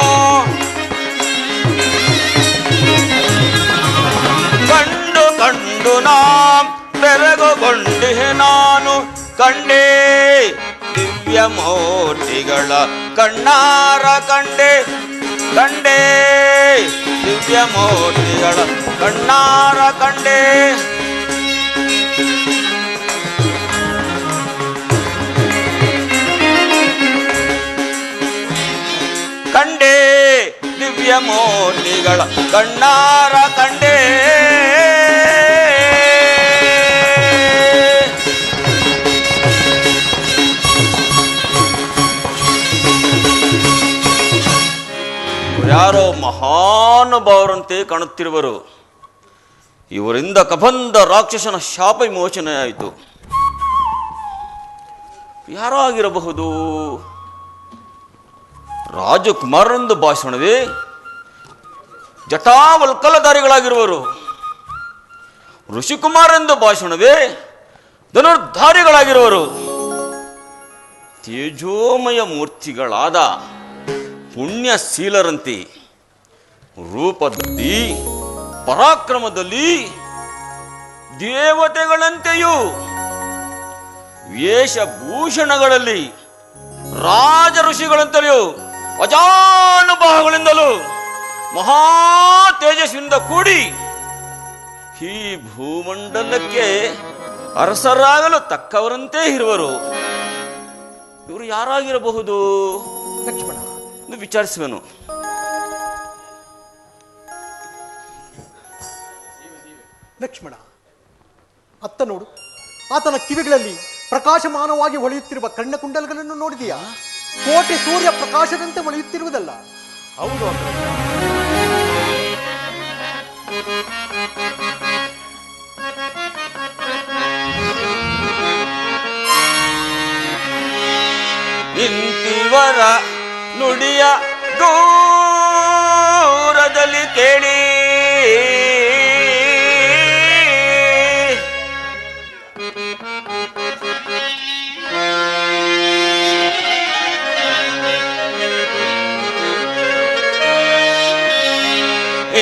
ಕಂಡು ನಾ ಬೆರಗುಗೊಂಡಿಹೆ ನಾನು ಕಂಡೇ ದಿವ್ಯ ಮೂರ್ತಿಗಳ ಕಣ್ಣಾರ ಕಂಡೆ ದಿವ್ಯ ಮೂರ್ತಿಗಳ ಕಣ್ಣಾರ ಕಂಡೆ ದಿವ್ಯ ಮೂರ್ತಿಗಳ ಕಣ್ಣಾರ ಕಂಡೆ ಯಾರೋ ಮಹಾನುಭಾವರಂತೆ ಕಾಣುತ್ತಿರುವರು. ಇವರಿಂದ ಕಬಂದ ರಾಕ್ಷಸನ ಶಾಪ ವಿಮೋಚನೆಯಾಯಿತು. ಯಾರೋ ಆಗಿರಬಹುದು? ರಾಜಕುಮಾರರೆಂದು ಭಾಷಣವೇ ಜಟಾವಲ್ಕಲಧಾರಿಗಳಾಗಿರುವರು. ಋಷಿಕುಮಾರೆಂದು ಭಾಷಣವೇ ಧನುರ್ಧಾರಿಗಳಾಗಿರುವರು. ತೇಜೋಮಯ ಮೂರ್ತಿಗಳಾದ ಪುಣ್ಯಶೀಲರಂತೆ ರೂಪದಲ್ಲಿ ಪರಾಕ್ರಮದಲ್ಲಿ ದೇವತೆಗಳಂತೆಯೂ ವೇಷಭೂಷಣಗಳಲ್ಲಿ ರಾಜ ಋಷಿಗಳಂತೆಯೂ ಅಜಾನುಭಾವಗಳಿಂದಲೂ ಮಹಾ ತೇಜಸ್ವಿಯಿಂದ ಕೂಡಿ ಈ ಭೂಮಂಡಲಕ್ಕೆ ಅರಸರಾಗಲು ತಕ್ಕವರಂತೆ ಇರುವರು. ಇವರು ಯಾರಾಗಿರಬಹುದು? ಲಕ್ಷ್ಮಣ, ವಿಚಾರಿಸುವೆನು. ಲಕ್ಷ್ಮಣ, ಅತ್ತ ನೋಡು, ಆತನ ಕಿವಿಗಳಲ್ಲಿ ಪ್ರಕಾಶಮಾನವಾಗಿ ಹೊಳೆಯುತ್ತಿರುವ ಕರ್ಣಕುಂಡಲಗಳನ್ನು ನೋಡಿದೆಯಾ? ಕೋಟೆ ಸೂರ್ಯ ಪ್ರಕಾಶದಂತೆ ಹೊಳೆಯುತ್ತಿರುವುದಲ್ಲ. ಹೌದು ಅಗ್ರಜ. ಇಂತಿವರ ನುಡಿಯ ದೂರದಲ್ಲಿ ಕೇಳಿ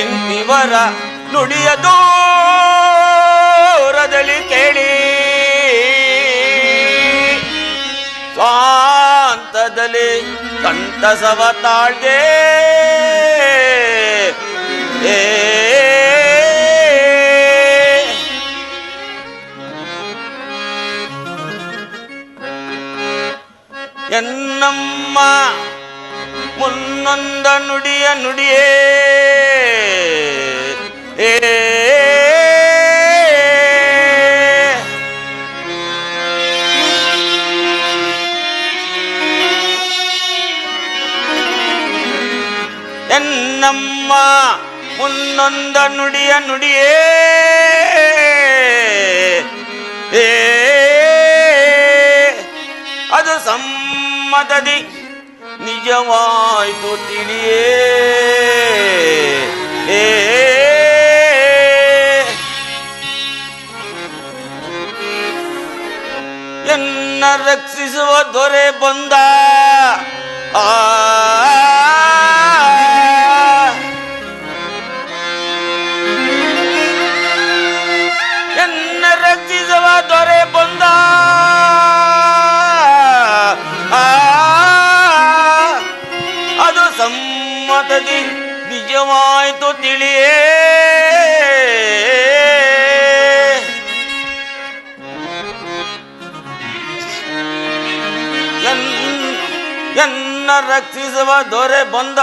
ಇಂತಿವರ ನುಡಿಯ ದೂರದಲ್ಲಿ ಕೇಳಿ ಸ್ವಾಂತದಲ್ಲಿ ಕಂಠಸವ ತಾಳ್ಗೆ ಎನ್ನಮ್ಮ ಮುನ್ನೊಂದ ನುಡಿಯ ನುಡಿಯೇ ಎನ್ನಮ್ಮ ಮುನ್ನೊಂದ ನುಡಿಯ ನುಡಿಯೇ ಅದು ಸಮ್ಮತದಿ ನಿಜವಾಯ್ತು ತಿಳಿಯೇ ಎನ್ನ ರಕ್ಷಿಸುವ ದೊರೆ ಬಂದ ಎನ್ನ ರಕ್ಷಿಸುವ ದೊರೆ ಬಂದ ಅದು ಸಮ್ಮತದಿ ನಿಜವಾಯ್ತು ತಿಳಿಯೇ ಎನ್ನ ರಕ್ಷಿಸುವ ದೊರೆ ಬಂದ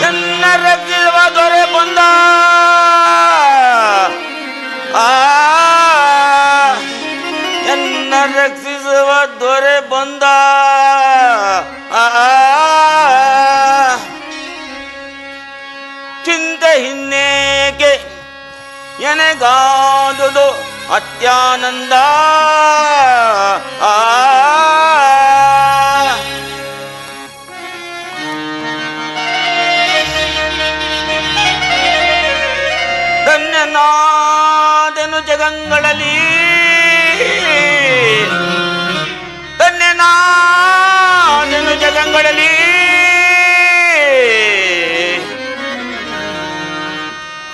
ಎನ್ನ ರಕ್ಷಿಸುವ ದೊರೆ ಬಂದ ಎನ್ನ ರಕ್ಷಿಸುವ ದೊರೆ ಬಂದ ಚಿಂತೆ ಹಿನ್ನೇಕೆ ಎನೆಗಾದುದು ಅತ್ಯಾನಂದ ಧನ್ಯನಾದೆನು ಜಗಂಗಳಲ್ಲಿ ಧನ್ಯನಾದೆನು ಜಗಂಗಳಲ್ಲಿ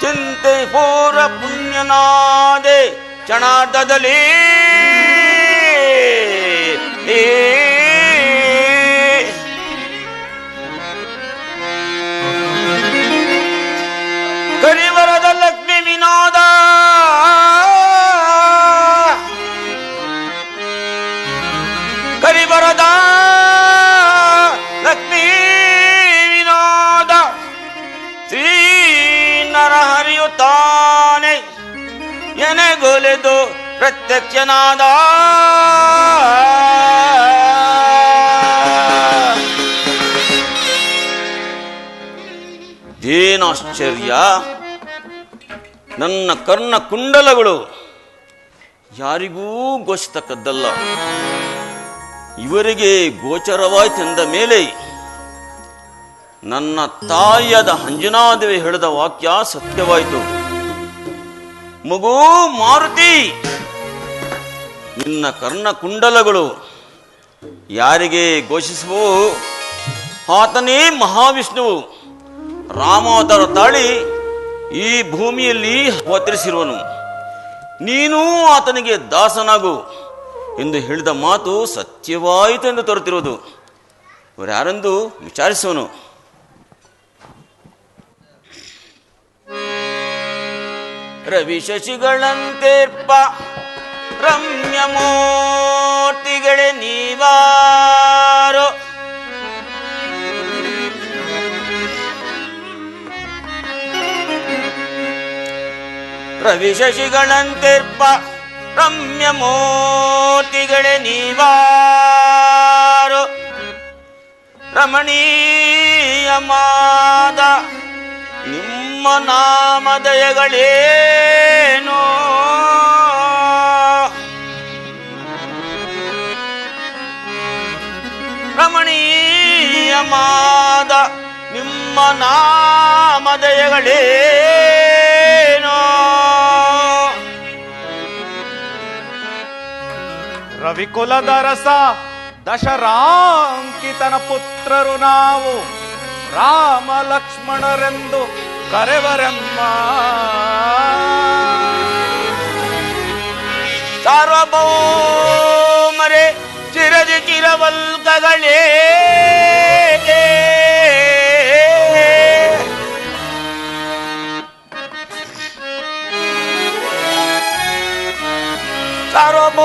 ಚಿಂತೆ ಪೂರ ಪುಣ್ಯನಾದೆ ಕ್ಷಣಾರ್ಧದಲ್ಲಿ ಕರಿವರದ ಲಕ್ಷ್ಮಿ ವಿನೋದ ಕರಿವರದ ಲಕ್ಷ್ಮೀ ವಿನೋದ ಶ್ರೀ ನರ ಹರಿಯುತ್ತಾನೆ ಎನೆಗೊಲೆದು ಪ್ರತ್ಯಕ್ಷನಾದ ಏನಾಶ್ಚರ್ಯ, ನನ್ನ ಕರ್ಣ ಕುಂಡಲಗಳು ಯಾರಿಗೂ ಗೋಚತಕ್ಕದ್ದಲ್ಲ. ಇವರಿಗೆ ಗೋಚರವಾಯ್ತೆಂದ ಮೇಲೆ ನನ್ನ ತಾಯಿಯಾದ ಅಂಜನಾದೇವಿ ಹೇಳಿದ ವಾಕ್ಯ ಸತ್ಯವಾಯಿತು. ಮಗು ಮಾರುತಿ, ನಿನ್ನ ಕರ್ಣ ಕುಂಡಲಗಳು ಯಾರಿಗೆ ಘೋಷಿಸುವೋ ಆತನೇ ಮಹಾವಿಷ್ಣುವು. ರಾಮಾವತಾರ ತಾಳಿ ಈ ಭೂಮಿಯಲ್ಲಿ ಅವತರಿಸಿರುವನು. ನೀನೂ ಆತನಿಗೆ ದಾಸನಾಗು ಎಂದು ಹೇಳಿದ ಮಾತು ಸತ್ಯವಾಯಿತು ಎಂದು ತೋರುತ್ತಿರುವುದು. ಇವರು ಯಾರೆಂದು ವಿಚಾರಿಸುವನು. ರವಿ ಶಶಿಗಳಂತೇರ್ಪ ರಮ್ಯಮೂರ್ತಿಗಳೇ ನೀವಾರೋ ರವಿ ಶಶಿಗಳಂತೆರ್ಪ ರಮ್ಯ ಮೋತಿಗಳೇ ನೀವಾರು ರಮಣೀಯಮಾದ ನಿಮ್ಮ ನಾಮದಯಗಳೇನೋ ರಮಣೀಯಮಾದ ನಿಮ್ಮ ನಾಮದಯಗಳೇನೋ ರವಿಕುಲದ ರಸ ದಶರಾಂಕಿತನ ಪುತ್ರರು ನಾವು ರಾಮ ಲಕ್ಷ್ಮಣರೆಂದು ಕರೆವರೆಮ್ಮ ಸಾರ್ವಭೌಮರೇ ಚಿರದಿ ಚಿರವಲ್ಕಗಳೇ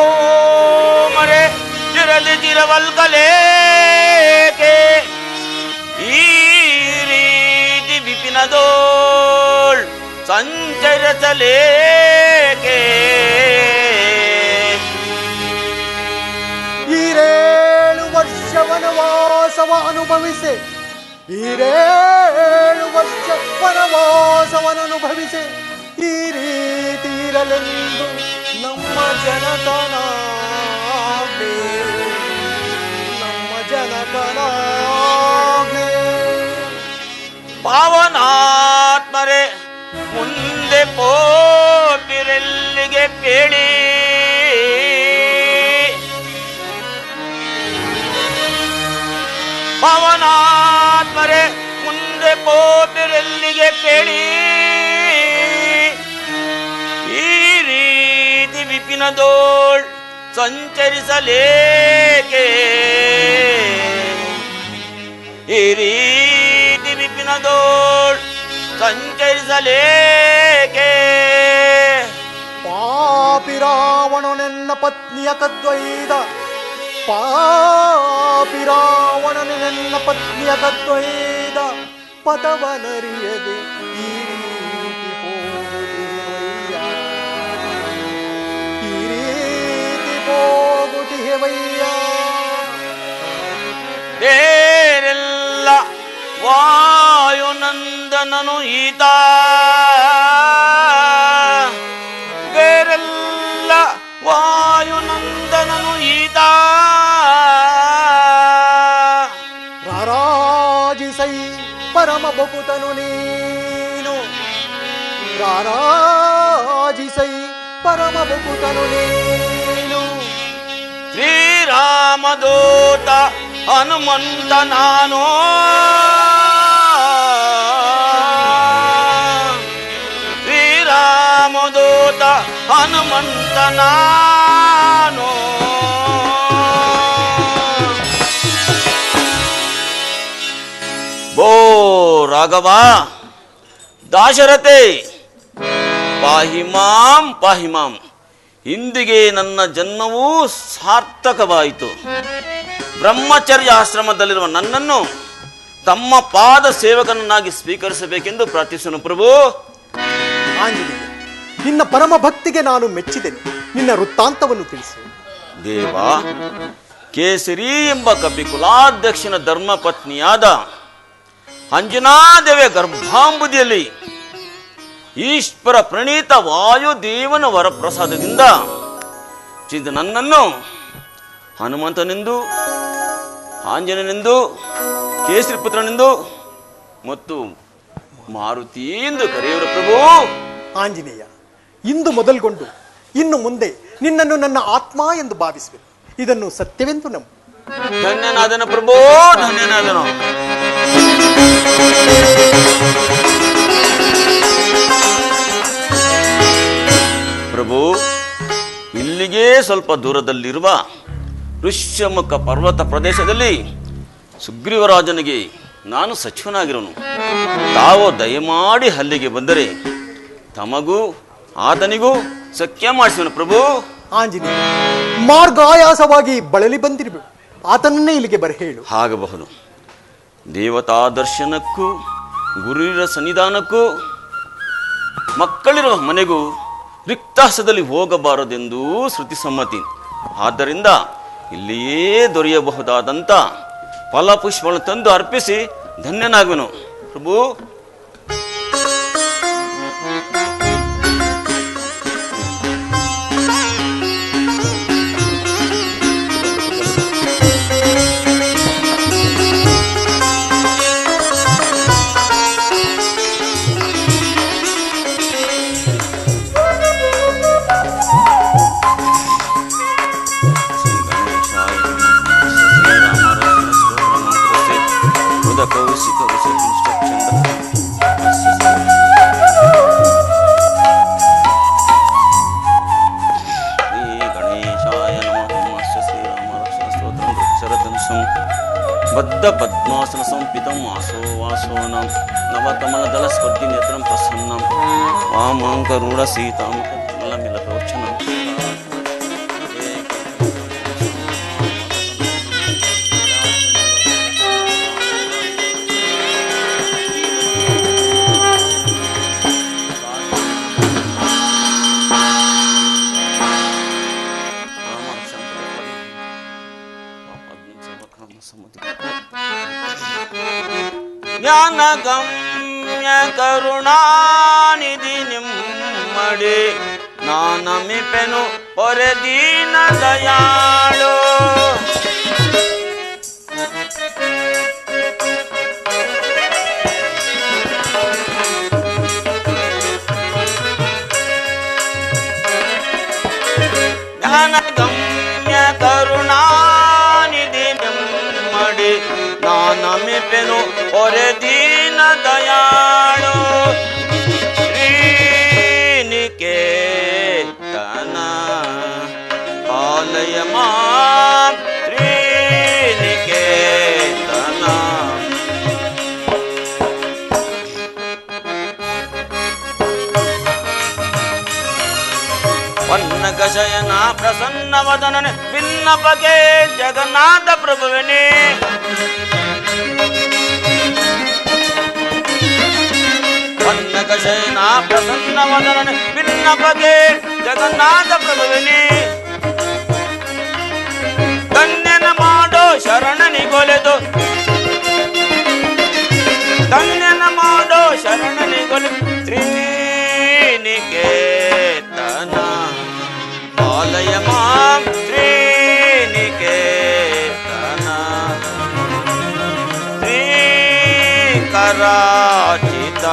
ಸಾರ್ವಭೌಮರೇ ಚಿರದಿ ಚಿರವಲ್ಕಲೇಕೆ ಈ ರೀತಿ ವಿಪಿನದೋಳ್ ಸಂಚರಿಸಲೇಕೆ ಈರೇಳು ವರ್ಷ ವನವಾಸವ ಅನುಭವಿಸೆ ಈರೇಳು ವರ್ಷ ವನವಾಸವನ್ನನುಭವಿಸೆ ಈ ರೀತಿ ಇರಲೆಂದು ನಮ್ಮ ಜನಕನಾಗ್ಲಿ ನಮ್ಮ ಜನಕನಾಗ್ಲಿ ಪಾವನಾತ್ಮರೇ ಮುಂದೆ ಪೋಪಿರೆಲ್ಲಿಗೆ ಕೇಳಿ ಪಾವನಾತ್ಮರೇ ಮುಂದೆ ಪೋಪಿರೆಲ್ಲಿಗೆ ಕೇಳಿ ಈ ರೀತಿ ವಿಪಿನದೋಳ್ ಸಂಚರಿಸಲೇಕೆ ಈ ರೀತಿ ವಿಪಿನದೋಳ್ ಸಂಚರಿಸಲೇಕೆ ಪಾಪಿ ರಾವಣನೆನ್ನ ಪತ್ನಿಯ ಕದ್ವೈದ ಪಾಪಿ ರಾವಣನೆನ್ನ ಪತ್ನಿಯ ಕದ್ವೈದ ಪದವನರಿಯದೆ ಈ ರೀತಿ ಹೋಗುತ್ತಿರುವಯ್ಯ ಈ ರೀತಿ ಹೋಗುತ್ತಿರುವಯ್ಯ ಬೇರೆಲ್ಲ ವಾಯುನಂದನನು ಈತ ಬೇರೆಲ್ಲ ವಾಯುನಂದನನು ಈತ ರಾರಾಜಿಸೈ ಪರಮ ಬಕುತನು ನೀನು ರಾರಾಜಿಸೈ ಪರಮ ಬಕುತನು ನೀನು ಶ್ರೀರಾಮದೂತ ಹನುಮಂತ ನಾನು ಶ್ರೀರಾಮದೂತ ಹನುಮಂತ ನಾನು ಬೋ ರಾಘವ ದಾಶರಥೆ ಪಾಹಿಮಾಂ ಪಾಹಿಮಾಂ ಇಂದಿಗೆ ನನ್ನ ಜನ್ಮವೂ ಸಾರ್ಥಕವಾಯಿತು. ಬ್ರಹ್ಮಚರ್ಯ ಆಶ್ರಮದಲ್ಲಿರುವ ನನ್ನನ್ನು ತಮ್ಮ ಪಾದ ಸೇವಕನನ್ನಾಗಿ ಸ್ವೀಕರಿಸಬೇಕೆಂದು ಪ್ರಾರ್ಥಿಸನು ಪ್ರಭು. ಆಂಜನೇಯ, ನಿನ್ನ ಪರಮ ಭಕ್ತಿಗೆ ನಾನು ಮೆಚ್ಚಿದ್ದೇನೆ. ನಿನ್ನ ವೃತ್ತಾಂತವನ್ನು ತಿಳಿಸು. ದೇವ, ಕೇಸರಿ ಎಂಬ ಕಪಿಕುಲಾಧ್ಯಕ್ಷನ ಧರ್ಮಪತ್ನಿಯಾದ ಅಂಜನಾದೇವಿಯ ಗರ್ಭಾಂಬುದಿಯಲ್ಲಿ ಈಶ್ವರ ಪ್ರಣೀತ ವಾಯುದೇವನ ವರಪ್ರಸಾದದಿಂದ ಚಿಂತ ನನ್ನನ್ನು ಹನುಮಂತನೆಂದು, ಆಂಜನೇಯನೆಂದು, ಕೇಸರಿ ಪುತ್ರನೆಂದು ಮತ್ತು ಮಾರುತಿ ಎಂದು ಕರೆಯುವರು ಪ್ರಭು. ಆಂಜನೇಯ, ಇಂದು ಮೊದಲ್ಗೊಂಡು ಇನ್ನು ಮುಂದೆ ನಿನ್ನನ್ನು ನನ್ನ ಆತ್ಮ ಎಂದು ಭಾವಿಸುವೆ. ಇದನ್ನು ಸತ್ಯವೆಂದು ನಂಬು. ಧನ್ಯನಾದನ ಪ್ರಭು, ಧನ್ಯನಾದನು. ಪ್ರಭು, ಇಲ್ಲಿಗೆ ಸ್ವಲ್ಪ ದೂರದಲ್ಲಿರುವ ಋಷ್ಯಮುಖ ಪರ್ವತ ಪ್ರದೇಶದಲ್ಲಿ ಸುಗ್ರೀವರಾಜನಿಗೆ ನಾನು ಸಚಿವನಾಗಿರೋನು. ತಾವು ದಯಮಾಡಿ ಅಲ್ಲಿಗೆ ಬಂದರೆ ತಮಗೂ ಆತನಿಗೂ ಸಖ್ಯ ಮಾಡಿಸುವನು ಪ್ರಭು. ಆಂಜನೇಯ, ಮಾರ್ಗಾಯಾಸವಾಗಿ ಬಳಲಿ ಬಂದಿರಬೇಕು. ಆತನನ್ನೇ ಇಲ್ಲಿಗೆ ಬರಹೇಳು. ಆಗಬಹುದು. ದೇವತಾ ದರ್ಶನಕ್ಕೂ ಗುರುವಿನ ಸನ್ನಿಧಾನಕ್ಕೂ ಮಕ್ಕಳಿರುವ ಮನೆಗೂ ರಿಕ್ತಾಸದಲ್ಲಿ ಹೋಗಬಾರದೆಂದು ಶ್ರುತಿ ಸಮ್ಮತಿ. ಆದ್ದರಿಂದ ಇಲ್ಲಿಯೇ ದೊರೆಯಬಹುದಾದಂಥ ಫಲಪುಷ್ಪಗಳನ್ನು ತಂದು ಅರ್ಪಿಸಿ ಧನ್ಯನಾಗುವೆನು. ಪ್ರಭು, ಬದ್ಧ ಪದ್ಮಾಸನ ಸಂಪಿತಂ ವಾಸೋ ವಾಸೋನಂ ನವಕಮಲದಲ ಸ್ಪರ್ಧಿ ನೇತ್ರಂ ಪ್ರಸನ್ನಂ ವಾಮಾಂಕರೂಢ ಸೀತಾಮುಖ ಕಮಲಮಿಲ ಪ್ರೋಕ್ಷಣಂ. ಜ್ಞಾನಗಮ್ಯ ಕರುಣಾನಿಧಿ ನಿಮ್ಮಡಿ ನಾನಮಿಪೆನು ಪೊರೆ ದೀನ ದಯಾಳು. ಜ್ಞಾನಗಮ್ಯ ಕರುಣಾನಿಧಿ ನಿಮ್ಮಡಿ ನಾನಮಿಪೆನು ಪೊರೆ ದೀನ ದಯಾಳು. ಶ್ರೀನಿಕೇತನ ಪಾಲಯ ಮಾಂ ಶ್ರೀನಿಕೇತನ. ಪನ್ನಗ ಶಯನ ಪ್ರಸನ್ನ ವದನನೆ ಭಿನ್ನಪಗೆ ಜಗನ್ನಾಥ ಪ್ರಭುವನೇ. ಪನ್ನಗ ಶಯನ ಪ್ರಸನ್ನ ವದನನೆ ಭಿನ್ನಪಗೆ ಜಗನ್ನಾಥ ಪ್ರಭುವನೇ. ಧನ್ಯನ ಮಾಡೋ ಶರಣನಿಗೊಲೆದು ಧನ್ಯನ ಮಾಡೋ ಶರಣನಿಗೊಲೆದು ಶ್ರೀನಿಕೇತನ ಪಾಲಯ ಮಾಂ ಶ್ರೀನಿಕೇತನ. ಶ್ರೀಕರಾಚಿತ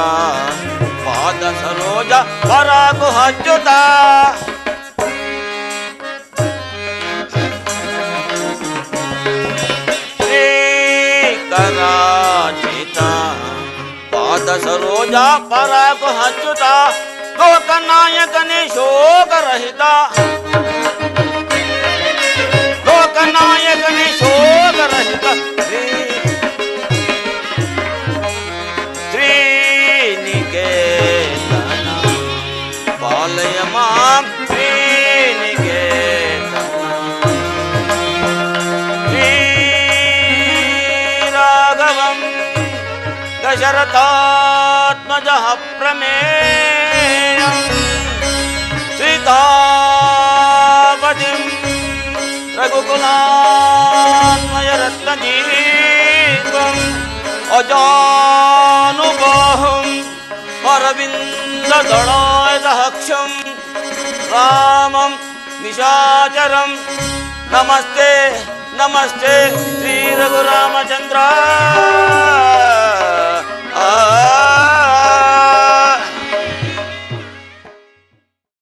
ಪಾದ ಸರೋಜ ಪರಾಗು ಹಚ್ಚುತ. ಶ್ರೀಕರಾಚಿತ ಪಾದ ಸರೋಜ ಪರಾಗು ಹಚ್ಚುತ. ಲೋಕನಾಯಕನೇ ಶೋಕರಹಿತ ಲೋಕನಾಯಕನೇ ಶೋಕರಹಿತ. ಶ್ರೀನಿಕೇತನ ಪಾಲಯ ಮಾಂ ಶ್ರೀನಿಕೇತನ. ಶ್ರೀರಾಘವಂ ದಶರಥಾತ್ಮಜಃ ಪ್ರಮೇಯಂ ಸೀತಾಪತಿಂ ರಘುಕುಲಾನ್ವಯ ರತ್ನದೀಪಂ ಅಜಾನುಬಾಹುಂ ಅರವಿಂದದಳಾಯದಹಕ್ಷಂ ರಾಮಂ ನಿಶಾಚರಂ. ನಮಸ್ತೆ ನಮಸ್ತೆ ಶ್ರೀ ರಘುರಾಮಚಂದ್ರ.